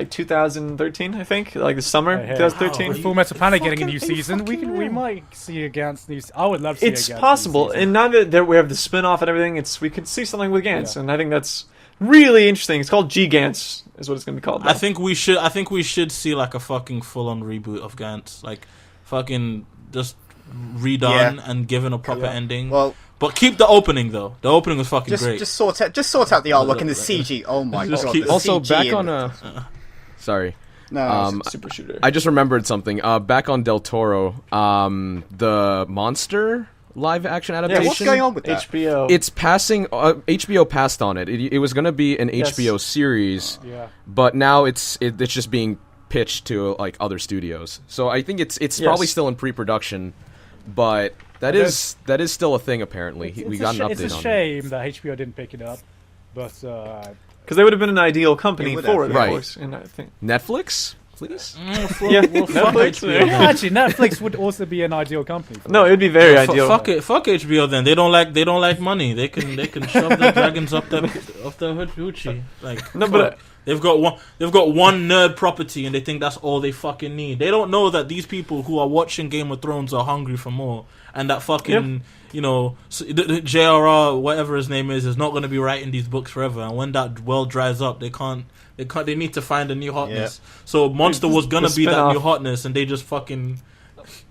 2013, I think, like the summer 2013. With Full Metal Panic getting a new season, we might see a Gantz new. I would love to see a Gantz. It's possible, and now that we have the spin-off and everything, we could see something with Gantz, and I think that's really interesting. It's called Gantz, is what it's going to be called. I think we should see like a fucking full-on reboot of Gantz, like fucking just redone and given a proper ending. Well. But keep the opening though. The opening was fucking great. Just sort out the artwork and the CG. Oh my god! Also, back on sorry. No, Super Shooter. I just remembered something. Back on Del Toro, the monster live action adaptation. What's going on with that? HBO. It's passing. HBO passed on it. It was going to be an HBO series, but now it's just being pitched to like other studios. So I think it's probably still in pre-production, but that is still a thing apparently. We got an update on it. It's a shame that HBO didn't pick it up, but because they would have been an ideal company for it, of right? course. And I think Netflix, please. Netflix. actually, Netflix would also be an ideal company. No, it'd be very ideal. Fuck HBO then. They don't like money. They can shove their dragons up their hoochie. Like No, but they've got one nerd property and they think that's all they fucking need. They don't know that these people who are watching Game of Thrones are hungry for more, and that fucking the JRR whatever his name is not going to be writing these books forever. And when that well dries up, they need to find a new hotness. So Monster was gonna be that new hotness, and they just fucking.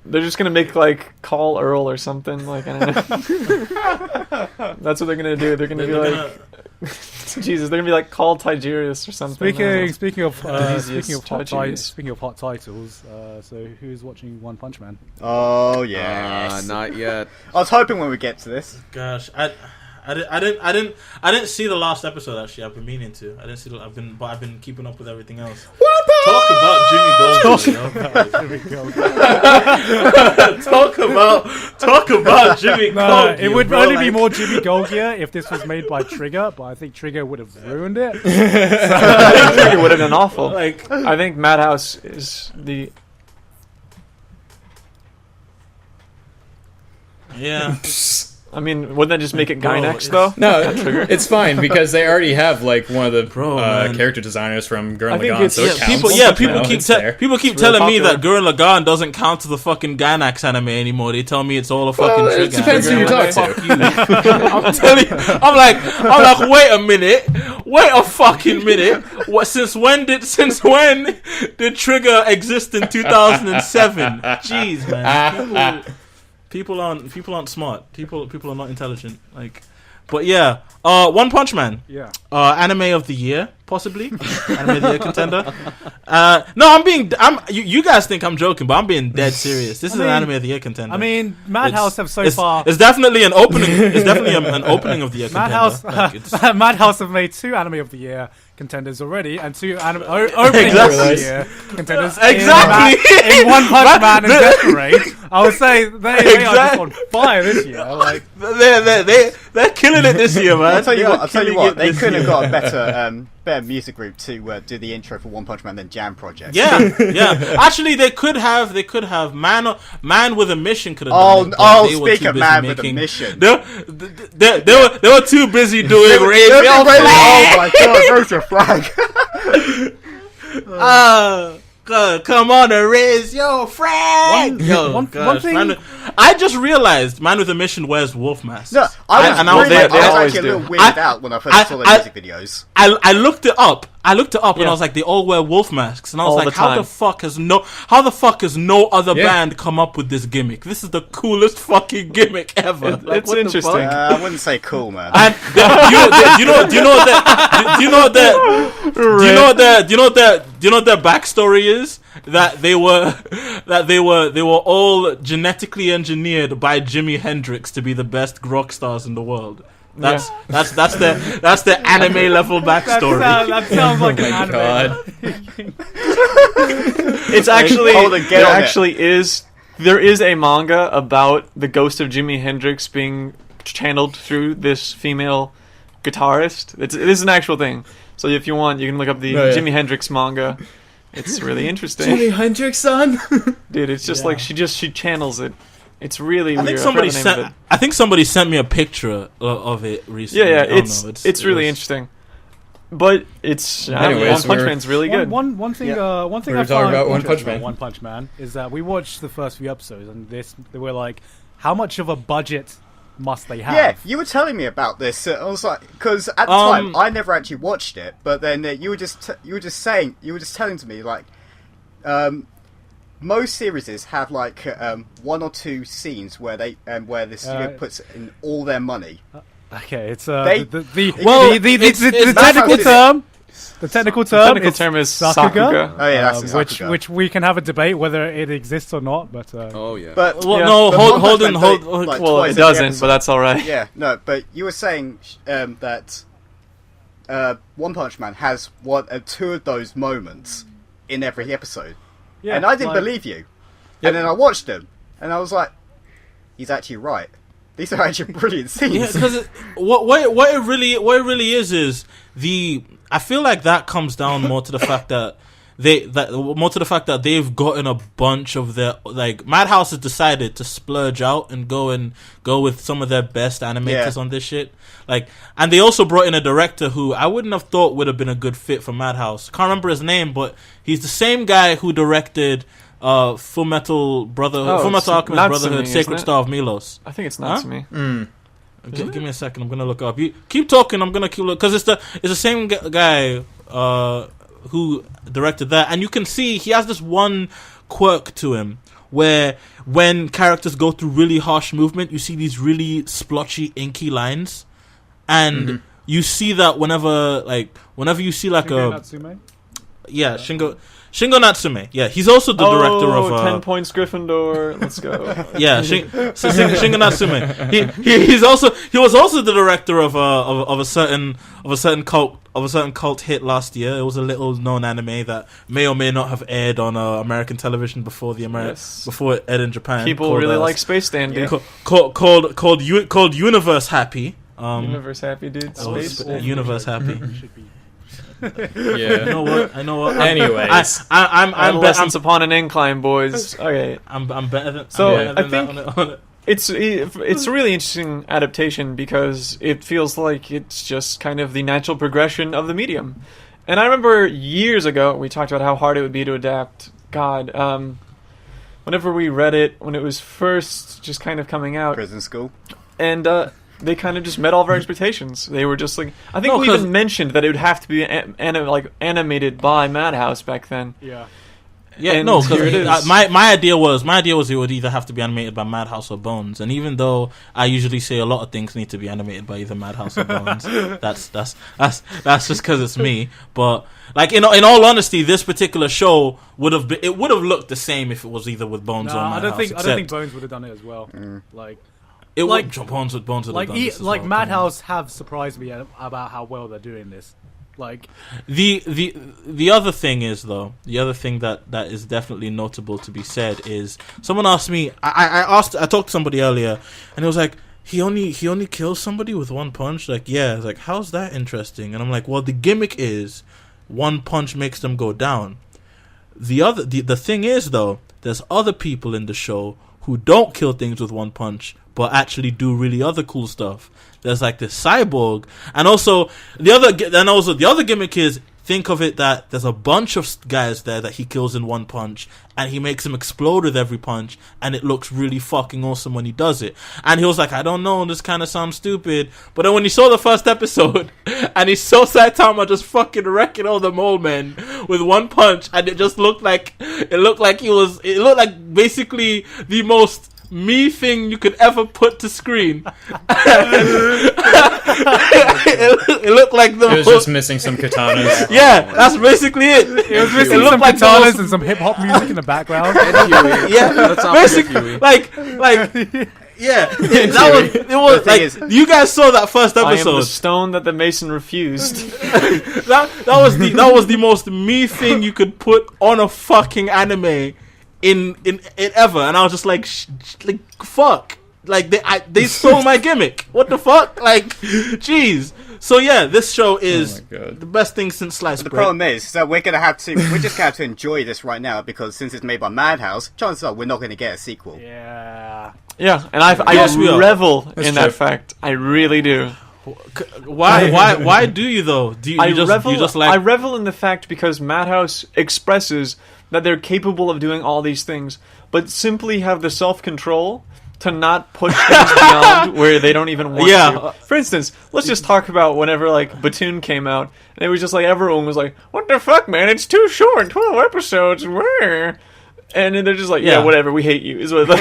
They're just gonna make like Call Earl or something like. I don't know. That's what they're gonna do. They're gonna be like. Jesus, they're gonna be like Call Tigerius or something. Speaking of hot titles, so who's watching One Punch Man? Oh yeah, not yet. I was hoping when we get to this. Gosh, I didn't see the last episode actually. I've been meaning to. I didn't see. I've been keeping up with everything else. Talk about Jimmy Goldberg. Talk about Jimmy Goldberg. It would only be more Jimmy Goldberg if this was made by Trigger, but I think Trigger would have ruined it. I think Trigger would have been awful. I think Madhouse is the. Yeah. I mean, wouldn't that just make it Gynex, though? No, it's fine because they already have like one of the man. character designers from Gurren I think Lagann, it's- so it yeah, counts. People keep It's really telling me popular. that Gurren Lagann doesn't count to the fucking Gynax anime anymore. They tell me it's all a fucking Well, it Trigger. depends who you talk Fuck to. you. I'm telling you, I'm like, wait a minute, wait a fucking minute. Since when did Trigger exist in 2007? Jeez, man. People aren't smart. People are not intelligent. But yeah. One Punch Man. Yeah. Anime of the year, possibly. Anime of the year contender. No, you guys think I'm joking, but I'm being dead serious. This is an anime of the year contender. I mean, Madhouse have so far. It's definitely an opening. It's definitely an opening of the year Madhouse, contender. Madhouse have made 2 anime of the year contenders already, and 2 opening of the year contenders. Exactly. In One Punch Man and Death Raid. I would say they are just on fire this year. Like they're killing it this year, man. I'll tell you what. They couldn't have got a better music group to do the intro for One Punch Man than Jam Project. Yeah. Actually, they could have. Man with a Mission could have done it. Speak of Man with a Mission. They were too busy doing raid. Oh my god, raise your flag. Come on and raise your flag. One thing. I just realized Man with a Mission wears wolf masks. No, I was always actually a do. little weirded out when I first saw their music videos. I looked it up. And I was like, they all wear wolf masks, and I was All like, the how time. the fuck has no other band come up with this gimmick? This is the coolest fucking gimmick ever. It's what the interesting. fuck? I wouldn't say cool, man. And do you know what their backstory is? That they were all genetically engineered by Jimi Hendrix to be the best rock stars in the world. That's their anime level backstory. That sounds like an anime. God. It's actually Holden, get there on it. actually is a manga about the ghost of Jimi Hendrix being channeled through this female guitarist. It is an actual thing. So if you want, you can look up the Jimi Hendrix manga. It's really interesting. Jimi Hendrix, son. Dude, it's just like she channels it. It's really I weird. think somebody sent me a picture of it recently. Yeah, it's really interesting. But Anyways, One Punch Man's really good. One thing We I were found talking about One interesting Punch Man. about One Punch Man is that we watched the first few episodes, and they were like, how much of a budget must they have? Yeah, you were telling me about this. I was like, because at the time I never actually watched it, but then you were just telling to me like, most series have like 1 or 2 scenes where the studio puts in all their money. Okay, it's They- the Well, technical it's- term. The technical The term technical is term is Sakuga. Oh yeah, that's the Sakuga. which we can have a debate whether it exists or not. But Oh yeah. But Well, Yeah. no, but hold, One Punch Man Holden. do it, like, Well, twice it every doesn't, episode. but that's all right. Yeah, no, but you were saying that One Punch Man has two of those moments in every episode, and I didn't believe you. And then I watched them, and I was like, he's actually right. These are actually brilliant scenes. Yeah, because what it really is the. I feel like that comes down more to the fact that they've gotten a bunch of their, like, Madhouse has decided to splurge out and go with some of their best animators on this shit. Like, and they also brought in a director who I wouldn't have thought would have been a good fit for Madhouse. Can't remember his name, but he's the same guy who directed Full Metal Alchemist Brotherhood, Sacred Star of Milos. I think it's not to me. Give me a second. I'm gonna look up. You keep talking. I'm gonna keep looking because it's the same guy who directed that, and you can see he has this one quirk to him where when characters go through really harsh movement, you see these really splotchy, inky lines, and you see that whenever you see like Shingo Natsume. Yeah, he's also the director of 10 points Gryffindor. Let's go. Yeah, Shingo Natsume. He was also the director of a certain cult hit last year. It was a little known anime that may or may not have aired on American television before before it aired in Japan. People really like Space Dandy. Called Universe Happy. Universe Happy, dude. Space Dandy. Universe Happy. Yeah. I know what. Anyways, I'm Adolescence upon an incline, boys. Okay. I'm better than. So, I'm better than I that on it. It's a really interesting adaptation because it feels like it's just kind of the natural progression of the medium. And I remember years ago we talked about how hard it would be to adapt. God, whenever we read it when it was first just kind of coming out, Prison School, and they kind of just met all of our expectations. They were just like, I think we even mentioned that it would have to be animated by Madhouse back then. yeah. Yeah, And no, here it because is. my idea was it would either have to be animated by Madhouse or Bones, and even though I usually say a lot of things need to be animated by either Madhouse or Bones, that's just because it's me. But like in all honesty, this particular show would have looked the same if it was either with Bones or Madhouse. I don't think Bones would have done it as well. Like Bones would have done this as well. Madhouse have surprised me about how well they're doing this. Like the other thing is though, the other thing that is definitely notable to be said is someone asked me. I talked to somebody earlier, and it was like he only kills somebody with one punch. Like yeah, it's like how's that interesting? And I'm like, well, the gimmick is one punch makes them go down. The thing is though, there's other people in the show who don't kill things with one punch, but actually do really other cool stuff. There's like this cyborg, and also the other gimmick is, think of it that there's a bunch of guys there that he kills in one punch, and he makes them explode with every punch, and it looks really fucking awesome when he does it. And he was like, I don't know, this kind of sounds stupid, but then when he saw the first episode, and he saw Saitama just fucking wrecking all the mole men with one punch, and it looked like basically the most me thing you could ever put to screen. it looked like the. It was just missing some katanas. Yeah, that's basically it. it was missing some like katanas and some hip hop music in the background. Yeah, basically, like. Yeah, it was like you guys saw that first I am episode. the stone that the mason refused. that was the most me thing you could put on a fucking anime in ever, and I was just like fuck, like they stole my gimmick. What the fuck, like, jeez. So yeah, this show is the best thing since sliced bread. The problem is that we're just gonna have to enjoy this right now, because since it's made by Madhouse, chances are we're not going to get a sequel. Yeah. Yeah, and I revel in that fact. I really do. Why do you though? I revel in the fact because Madhouse expresses that they're capable of doing all these things, but simply have the self-control to not push things beyond where they don't even want to. For instance, let's just talk about whenever like Batoon came out, and it was just like everyone was like, "What the fuck, man? It's too short. 12 episodes. Where?" And then they're just like, yeah, whatever. We hate you. Is what like,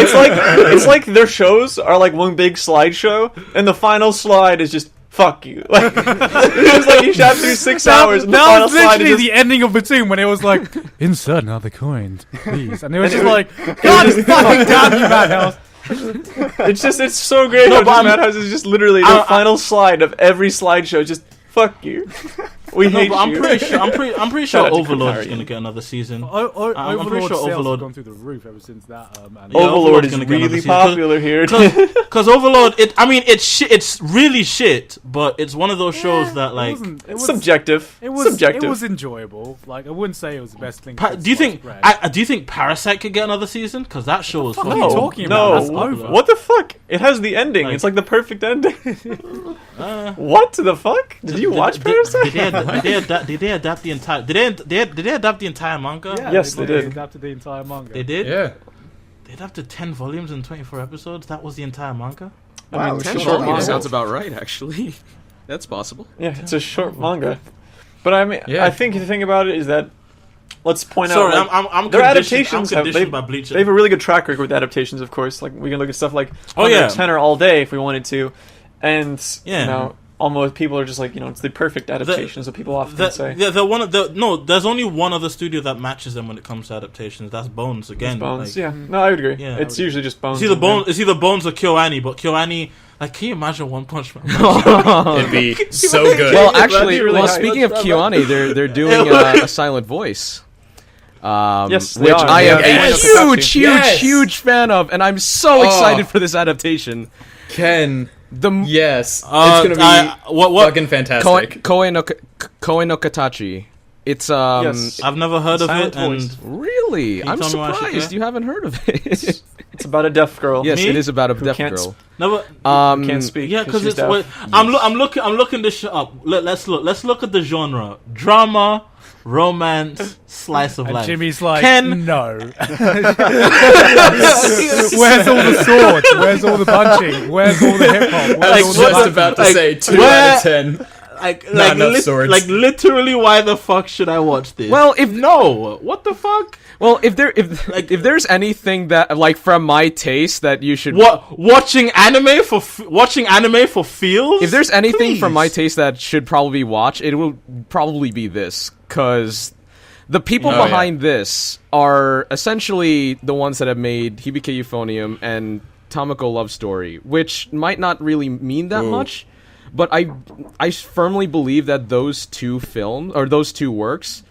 it's like their shows are like one big slideshow, and the final slide is just fuck you. Like, it was like you shot through 6 hours. And the That final was slide literally is the ending of Platoon when it was like, insert another coin, please. And it was just like, God fucking damn you, Madhouse. it's so great. No, how but just Madhouse is just literally the final slide of every slideshow. Just fuck you. We hate I'm you. pretty sure. I'm pretty Shout sure out to Overlord's Clarion. gonna get another season. I'm I'm pretty sure sales Overlord- have gone through the roof ever since that. Yeah, Overlord Overlord's is gonna get another really season. popular here. Because Overlord, it's really shit, but it's one of those shows that like. it was Subjective. It was Subjective. It was enjoyable. Like I wouldn't say it was the best thing. Do you think? Do you think Parasite could get another season? Because that show was. What are fucking you talking about? That's no. over. What the fuck? It has the ending. Like- It's like the perfect ending. What the fuck? Did you watch Parasite? Did they adapt the entire? Did they adapt the entire manga? Yeah, Yes, they did. Adapted the entire manga. They did. Yeah. They adapted 10 volumes and 24 episodes. That was the entire manga. Wow, Ten short volumes manga. sounds about right, actually. That's possible. Yeah, it's a short manga. But I mean, Yeah. I think the thing about it is that let's point Sorry, out. Like, I'm their conditioned- adaptations I'm have conditioned by Bleach. they have a really good track record with adaptations, of course. Like we can look at stuff like Oh, yeah. Tenor all day if we wanted to, and Yeah. you know, almost people are just like it's the perfect adaptation, so people often say. They're one of the no. There's only one other studio that matches them when it comes to adaptations. That's Bones again. Bones, like, yeah. No, I would agree. Yeah, It's usually just Bones. It's either Bones or KyoAni, but KyoAni, like, can you imagine One Punch Man? It'd be so good. Well, That'd actually, be really high. speaking of KyoAni, they're doing a silent voice. Yes, they which are. I am Yes. a huge, Yes. huge fan of, and I'm so excited for this adaptation. Ken, The yes, it's gonna be what? fucking fantastic. Koe no Katachi. It's Yes. I've never heard of Silent it, and voice. really, Can you I'm tell me why I should surprised care? you haven't heard of it. It's about a deaf girl. Yes, Me? it is about a Who deaf can't girl. never. Can't speak. Yeah, because she's it's. deaf. What, I'm looking this shit up. Let's look. Let's look at the genre: drama, romance, slice of And life. Jimmy's like, Ken- no. Where's all the swords? Where's all the punching? Where's all the hip hop? I Where's was all the just about to like, say 2 where- out of 10. like, Not enough swords. like literally, why the fuck should I watch this? Well, if no, what the fuck? well, if there's anything that like from my taste that you should Watching anime for feels? if there's anything from my Please. taste that should probably watch, it will probably be this, because the people Oh, behind this are essentially the ones that have made Hibike Euphonium and Tamako Love Story, which might not really mean that much, but I firmly believe that those two films, or those two works,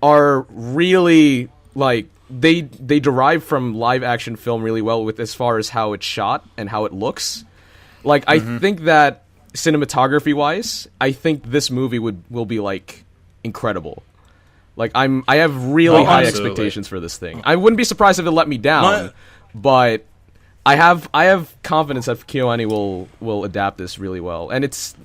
are really, like, they derive from live action film really well with as far as how it's shot and how it looks. Like, I think that cinematography wise, I think this movie will be like incredible. Like, I have really Oh, high absolutely. expectations for this thing. I wouldn't be surprised if it let me down, My- but I have confidence that KyoAni will adapt this really well, and it's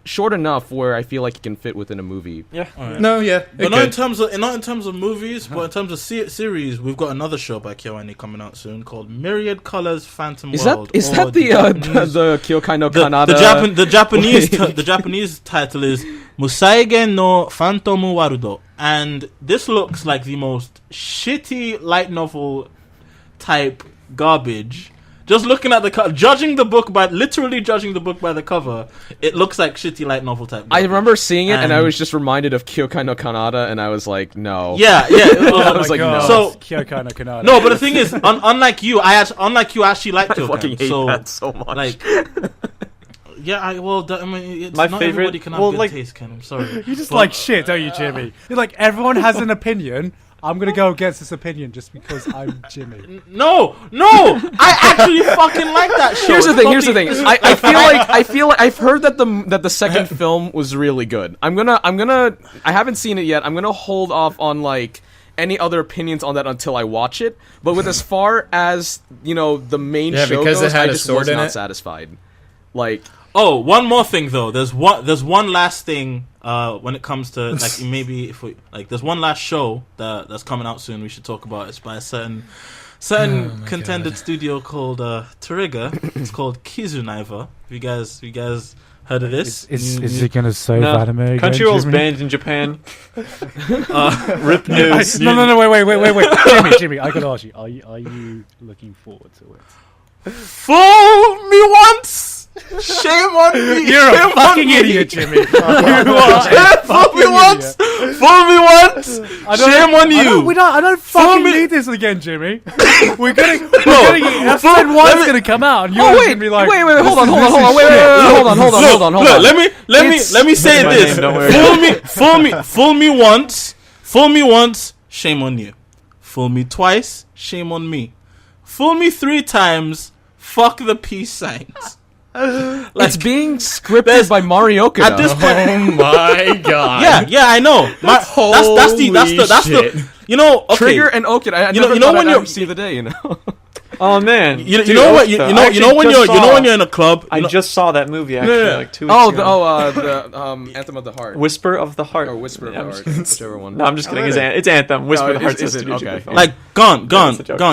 short enough where I feel like it can fit within a movie. Yeah. No, yeah, But it not in could. terms of movies, but in terms of series, we've got another show by KyoAni coming out soon called Myriad Colors Phantom Is World. that or the Japanese- the Kyokai no the Kanada? the Japanese title is Musaige no Phantom Warudo, and this looks like the most shitty light novel type garbage. Just looking at the literally judging the book by the cover, it looks like shitty light novel type. I garbage. remember seeing it, and I And- was just reminded of Kyokai no Kanada, and I was like, no. Yeah. I was like, no. So- Kyoko no Kanada. No, but the thing is, unlike you, I actually like I Kyokan. fucking hate so, that so much. Like, yeah, I mean, it's My not favorite- everybody can have well, good like- taste, Ken. I'm sorry. You just But- like shit, don't you, Jimmy? You're like, everyone has an opinion. I'm gonna go against this opinion just because I'm Jimmy. No, I actually fucking like that show. Here's the It's thing. probably- I feel like I've heard that the second film was really good. I haven't seen it yet. I'm gonna hold off on like any other opinions on that until I watch it. But with as far as the main Yeah, show because it goes, had I a just sword was in not it. satisfied. Like, Oh, one more thing though. There's one last thing when it comes to like maybe if we like there's one last show that's coming out soon. We should talk about. It's by a certain contended studio called Toriga. It's called Kizunaiva. Have you guys heard of this? Is he gonna save No, anime again, Crunchyroll's Jimmy? banned in Japan. Rip news. No, wait, Jimmy, I gotta ask you, are you looking forward to it? Fool me once, Shame on me. You're Shame a fucking on me. idiot, Jimmy. You are Fool me once. Fool me once. Shame on you. I don't fucking need this again, Jimmy. We're getting episode 1's gonna come out, and you're gonna be like, wait, hold on, hold on. Look, let me say this. Fool me once. Shame on you. Fool me twice. Shame on me. Fool me 3 times. Fuck the peace signs. It's being scripted by Mario Okada. Oh my god. Yeah, I know. That's the you know, okay. Trigger and Okada. I never thought I'd ever see the day, you know. Oh man, you know when you're in a club. I just saw that movie actually like 2 weeks ago. The Anthem of the Heart. Whisper of the Heart. Or Whisper of the Heart, whichever one. No, I'm just kidding. It's Anthem. Whisper of the Heart. Is it? Okay. Like gone.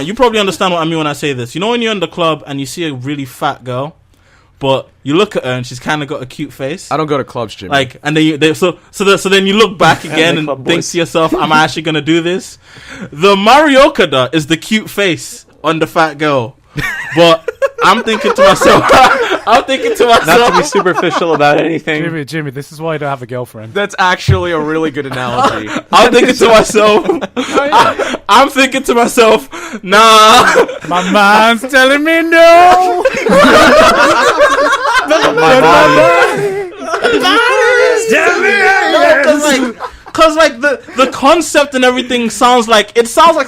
You probably understand what I mean when I say this. You know when you're in the club and you see a really fat girl, but you look at her and she's kind of got a cute face. I don't go to clubs, Jimmy. Like, and then so then you look back again and think to yourself, "Am I actually gonna do this?" The Mario Okada is the cute face on the fat girl, but I'm thinking to myself, not to be superficial about anything. Jimmy, this is why you don't have a girlfriend. That's actually a really good analogy. I'm thinking to myself, nah. My mind's telling me no. Cause the concept and everything sounds like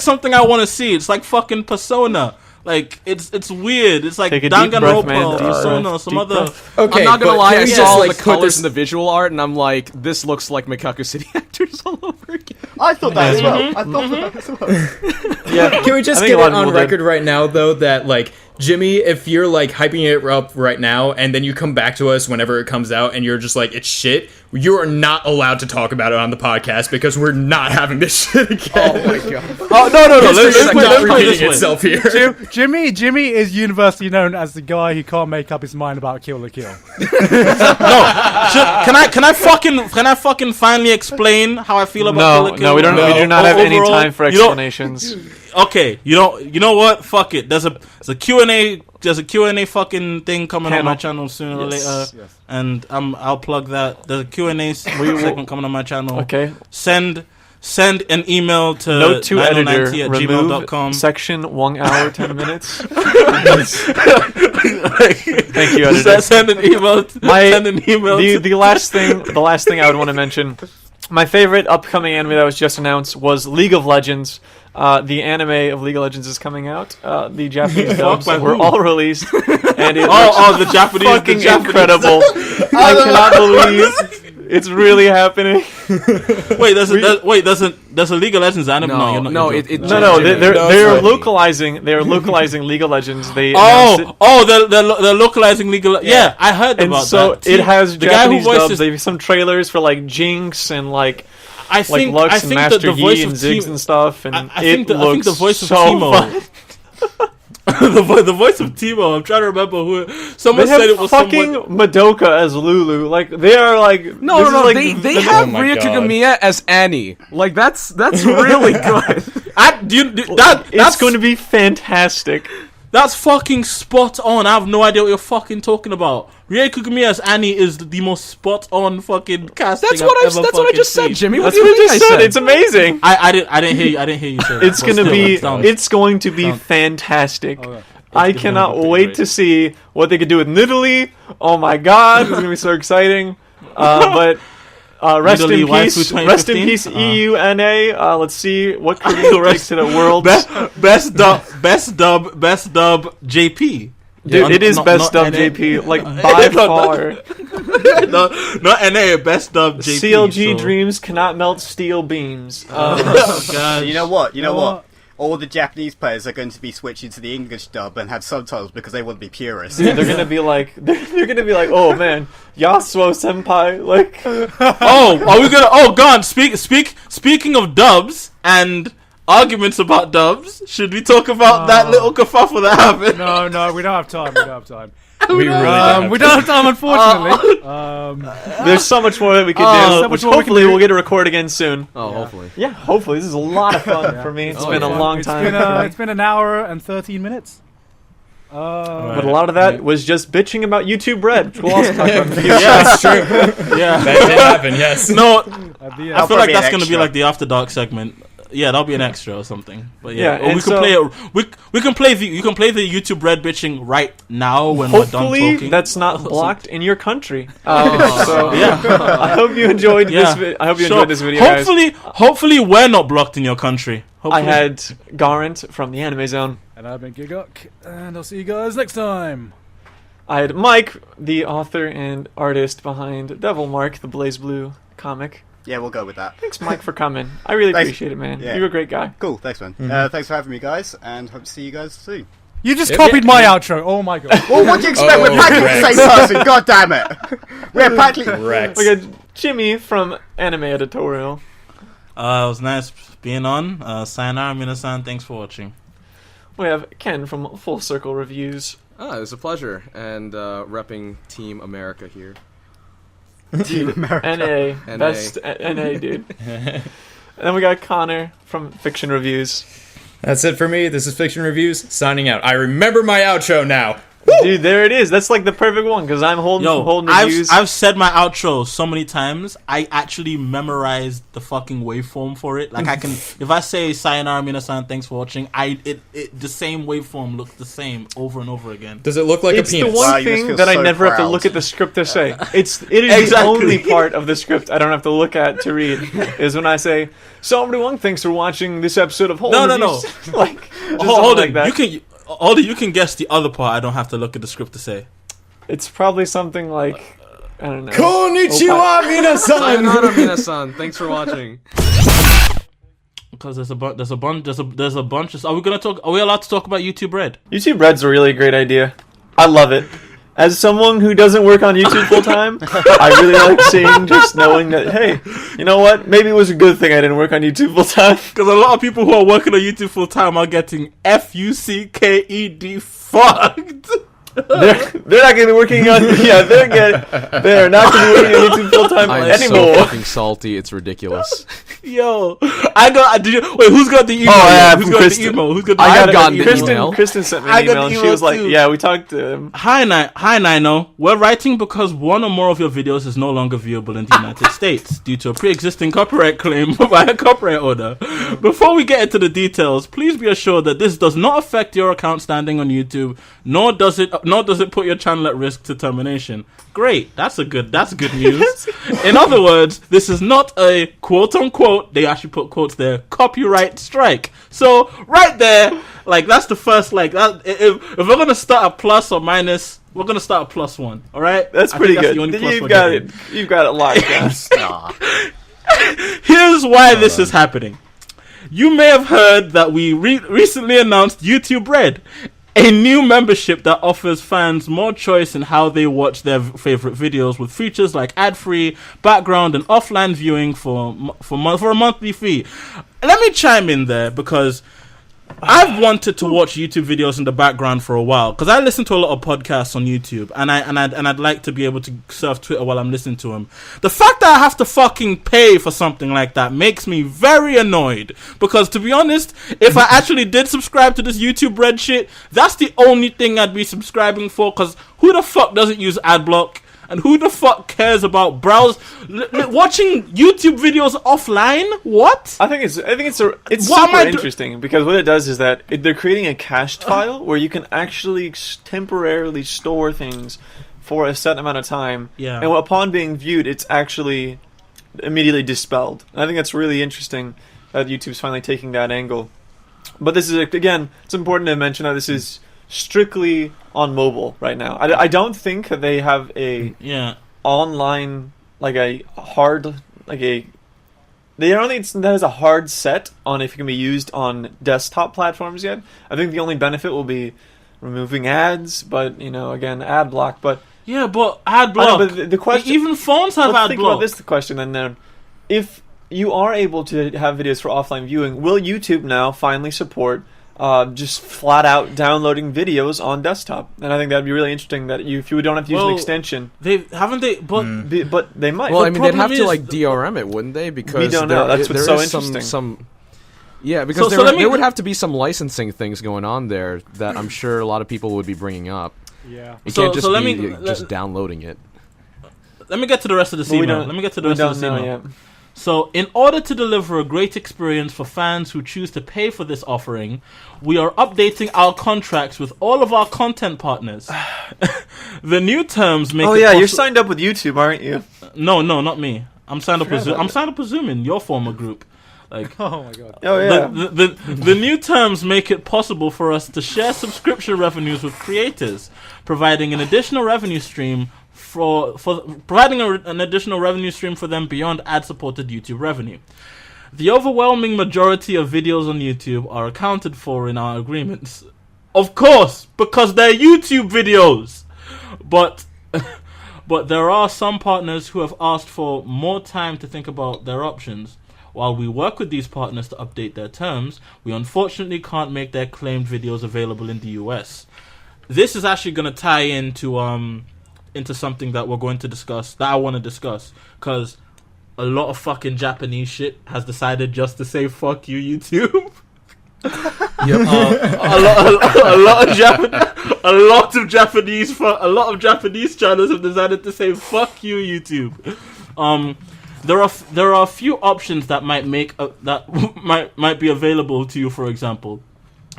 something I want to see. It's like fucking Persona. Like it's weird. It's like Danganronpa, Persona, some other. Okay, I'm not gonna lie. I saw like, the colors in the visual art, and I'm like, this looks like Mikaku City actors all over again. I thought that as well. I thought that as well. Yeah. Can we just get it on record right now, though, that like Jimmy, if you're like hyping it up right now, and then you come back to us whenever it comes out, and you're just like, it's shit, you are not allowed to talk about it on the podcast because we're not having this shit again. Oh my god. Oh no! Let's not repeating itself here. Jimmy is universally known as the guy who can't make up his mind about Kill la Kill. Can I fucking finally explain how I feel about Kill la Kill? No, we do not have any time for explanations. Okay, you know what? Fuck it. There's a Q&A fucking thing coming on my channel sooner or later, and I'll plug that. There's a Q&A segment coming on my channel. Okay. Send an email to Note to editor, gmail.com. section 1 hour 10 minutes. Thank you, editor. Send an email. The last thing I would want to mention. My favorite upcoming anime that was just announced was League of Legends. The anime of League of Legends is coming out. The Japanese dubs were all released, and it the Japanese, fucking incredible. I cannot believe it's really happening. Wait, there's a League of Legends anime. They're localizing. They're localizing League of Legends. They're localizing League of Yeah, I heard and about so that. it has the Japanese dubs. They have some trailers for like Jinx and like. I think Lux and Master the voice Yi of and Ziggs and stuff, and I think the voice of so Timo. the voice of Timo. I'm trying to remember who. Someone said it was fucking Madoka as Lulu. Like they are like no. They have Ryo Kagamiya as Annie. Like that's really good. That's going to be fantastic. That's fucking spot on. I have no idea what you're fucking talking about. Ryo Kagamiya as Annie is the most spot on fucking casting. That's what I just said, Jimmy. That's what I just said. It's amazing. I didn't hear you. I didn't hear you say that. It's going to be fantastic. I cannot wait to see what they could do with Nidalee. Oh my god, it's gonna be so exciting. But rest in peace, EUNA. Let's see what Korea takes to the world. Best dub, JP. Dude, it is best dub JP, like by far. Not NA, best dub JP. CLG dreams cannot melt steel beams. God. You know what? All the Japanese players are going to be switching to the English dub and have subtitles because they want to be purists. Dude, they're gonna be like, oh man, Yasuo senpai, like. Are we gonna? Oh, God. Speaking of dubs and arguments about dubs, should we talk about that little kerfuffle that happened? No, we don't have time. We don't have time, unfortunately. There's so much more that we can do, which hopefully we'll get to record again soon. Hopefully. Yeah, hopefully. This is a lot of fun for me. It's been a long time. It's been an hour and 13 minutes. But a lot of that was just bitching about YouTube Red, which we'll also talk about in the future. Yeah, that's true. Yeah, that did happen. Yes. No, I feel like that's an gonna be extra. like the After Dark segment. Yeah, that'll be an extra or something. But yeah, Yeah, or we can play it. We can play the you can play the YouTube Red bitching right now when we're done Hopefully, talking. that's not blocked in your country. So yeah, I hope you enjoyed Yeah. this. I hope you Sure. enjoyed this video, guys. Hopefully we're not blocked in your country. Hopefully. I had Garant from the Anime Zone. And I've been Gigguk, and I'll see you guys next time. I had Mike, the author and artist behind Devil Mark, the Blaze Blue comic. Yeah, we'll go with that. Thanks, Mike, for coming. I really Thanks. appreciate it, man. Yeah. You're a great guy. Cool, thanks, man. Thanks for having me, guys, and hope to see you guys soon. You just copied my outro. Oh my god. Well, what do you expect? We're practically the same person. God damn it. We're practically. Correct. We got Jimmy from Anime Editorial. It was nice being on. Sayonara, minasan. Thanks for watching. We have Ken from Full Circle Reviews. It was a pleasure, and repping Team America here. Team America. NA. Best NA, dude. And then we got Connor from Fiction Reviews. That's it for me. This is Fiction Reviews signing out. I remember my outro now. Dude, there it is. That's like the perfect one, because I'm holding reviews. I've said my outro so many times. I actually memorized the fucking waveform for it. Like I can, if I say sayonara minasan, thanks for watching. The same waveform looks the same over and over again. Does it look like It's a penis? the one Wow, you must thing feel that I so never have to proud. look at the script to say. It is the Exactly. only part of the script I don't have to look at to read. Is when I say, "So everyone, thanks for watching this episode of Holden." No. Like, just Hold something on, like that. you can guess the other part. I don't have to look at the script to say. It's probably something like, I don't know. Konnichiwa, minasan. Sayonara, minasan. Thanks for watching. Because there's a bunch of. Are we allowed to talk about YouTube Red? YouTube Red's a really great idea. I love it. As someone who doesn't work on YouTube full time, I really like seeing, just knowing that, hey, you know what? Maybe it was a good thing I didn't work on YouTube full time. Because a lot of people who are working on YouTube full time are getting fucked. fucked. They're not going to be working on. Yeah, they're not going to be working on YouTube full time I'm anymore. so fucking salty. It's ridiculous. Yo, who's got the email? Oh, yeah, Who's from got Kristen. the email? Who's got the I email? have gotten the Kristen, email. Kristen sent me I an got email, the and she was email like, too. "Yeah, we talked to him." Hi Nino. We're writing because one or more of your videos is no longer viewable in the United States due to a pre-existing copyright claim by a copyright order. Before we get into the details, please be assured that this does not affect your account standing on YouTube, nor does it put your channel at risk to termination. Great, that's good news. In other words, this is not a quote unquote, they actually put quotes there, copyright strike. So right there, like that's the first, like that. If we're gonna start a plus or minus, we're gonna start a +1. All right, That's I pretty think good. the only plus You've we're got getting. it. You've got it locked down. Here's why this is happening. You may have heard that we recently announced YouTube Red, a new membership that offers fans more choice in how they watch their favorite videos with features like ad-free, background, and offline viewing for a monthly fee. Let me chime in there because I've wanted to watch YouTube videos in the background for a while because I listen to a lot of podcasts on YouTube and I'd like to be able to surf Twitter while I'm listening to them. The fact that I have to fucking pay for something like that makes me very annoyed because, to be honest, if I actually did subscribe to this YouTube Red shit, that's the only thing I'd be subscribing for, because who the fuck doesn't use AdBlock? And who the fuck cares about watching YouTube videos offline? What? I think it's What am I super interesting because what it does is that they're creating a cached file where you can actually temporarily store things for a set amount of time. Yeah. And upon being viewed, it's actually immediately dispelled. And I think that's really interesting that YouTube's finally taking that angle. But this is, again, it's important to mention that this is strictly on mobile right now. I don't think that they have a online, like a hard, like a, they don't think that has a hard set on if it can be used on desktop platforms yet. I think the only benefit will be removing ads, but, you know, again, ad block, but yeah, but ad block. But the question, even phones have ad think block. about this question then. If you are able to have videos for offline viewing, will YouTube now finally support just flat out downloading videos on desktop? And I think that'd be really interesting that if you don't have to use an extension. But they might. Well, The I mean, they'd have problem to is like DRM it, wouldn't they? Because we don't know. That's what's so interesting. Some Yeah, because there would have to be some licensing things going on there that I'm sure a lot of people would be bringing up. Yeah. It can't just be just downloading it. Let me get to the rest of the email. So, in order to deliver a great experience for fans who choose to pay for this offering, we are updating our contracts with all of our content partners. The new terms make you're signed up with YouTube, aren't you? No, not me. I'm signed up with Zoom in your former group. Like, oh my god. Oh yeah. The new terms make it possible for us to share subscription revenues with creators, providing an additional revenue stream for an additional revenue stream for them beyond ad-supported YouTube revenue. The overwhelming majority of videos on YouTube are accounted for in our agreements. Of course, because they're YouTube videos. But there are some partners who have asked for more time to think about their options. While we work with these partners to update their terms, we unfortunately can't make their claimed videos available in the US. This is actually going to tie into something that we're going to discuss, that I want to discuss, because a lot of fucking Japanese shit has decided just to say fuck you, YouTube. A lot of Japanese channels have decided to say fuck you, YouTube. There are a few options that might might be available to you. For example,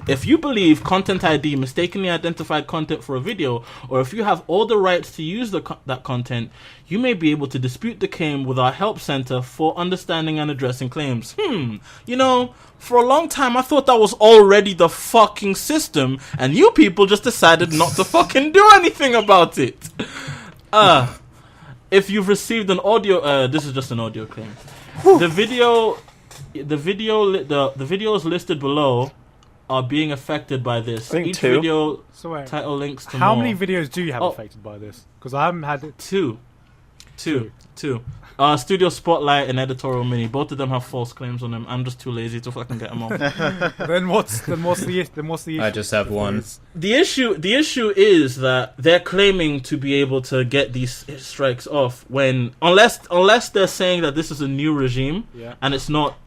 if you believe Content ID mistakenly identified content for a video, or if you have all the rights to use that content, you may be able to dispute the claim with our help center for understanding and addressing claims. For a long time I thought that was already the fucking system, and you people just decided not to fucking do anything about it. If you've received an audio, this is just an audio claim. The videos listed below are being affected by this. Each video title links to how more. many videos do you have affected by this? Because I haven't had it. Two. Studio Spotlight and Editorial Mini. Both of them have false claims on them. I'm just too lazy to fucking get them off. Then what's the issue? I just have one. The issue is that they're claiming to be able to get these strikes off unless they're saying that this is a new regime, and it's not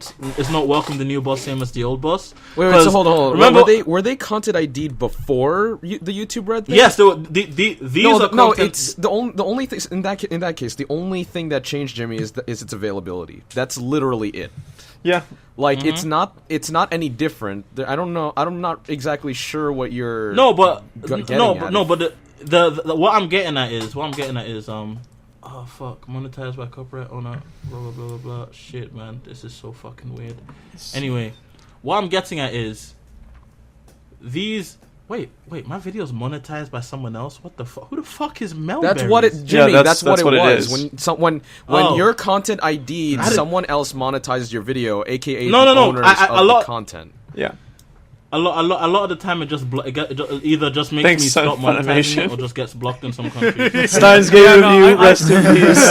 welcome the new boss same as the old boss. Wait, so hold on. Remember, were they content ID'd before the YouTube Red thing? Yes, these are content. No, it's the only thing in that case. The only thing that changed, Jimmy, is its availability. That's literally it. Yeah. Like it's not any different. I'm not exactly sure what you're but the what I'm getting at is oh fuck, monetized by copyright owner, blah blah blah blah blah. Shit, man, this is so fucking weird. Anyway, what I'm getting at is these. Wait, my video's monetized by someone else? What the fuck? Who the fuck is Melberries? That's what it, Jimmy. That's what it was. Is. When your content ID, someone else monetizes your video, aka the owners of the content. Yeah. A lot of the time it just either just makes me stop monetizing it or just gets blocked in some countries. Steins Game Review, rest in peace.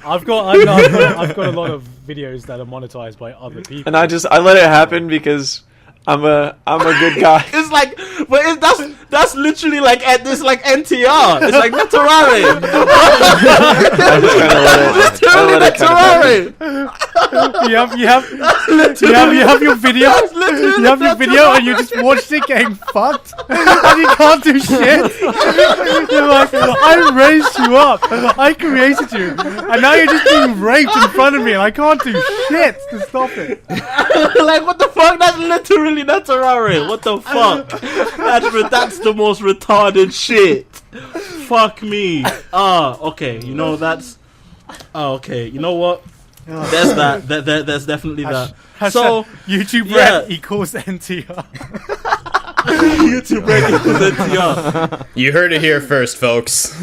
I've got a lot of videos that are monetized by other people, and I let it happen because I'm a good guy. It's like, but that's literally like this like NTR. It's like Naturare. I just kind of let it You have your video. You have your video, and you just watched it getting fucked, and you can't do shit. You're like, I raised you up, I created you, and now you're just being raped in front of me, and I can't do shit to stop it. Like, what the fuck? That's literally Naturare. What the fuck? That's the most retarded shit. Fuck me. Okay. You know that's. Okay. You know what? There's that. There's definitely that. So YouTube Red equals NTR. YouTube Red equals NTR. You heard it here first, folks.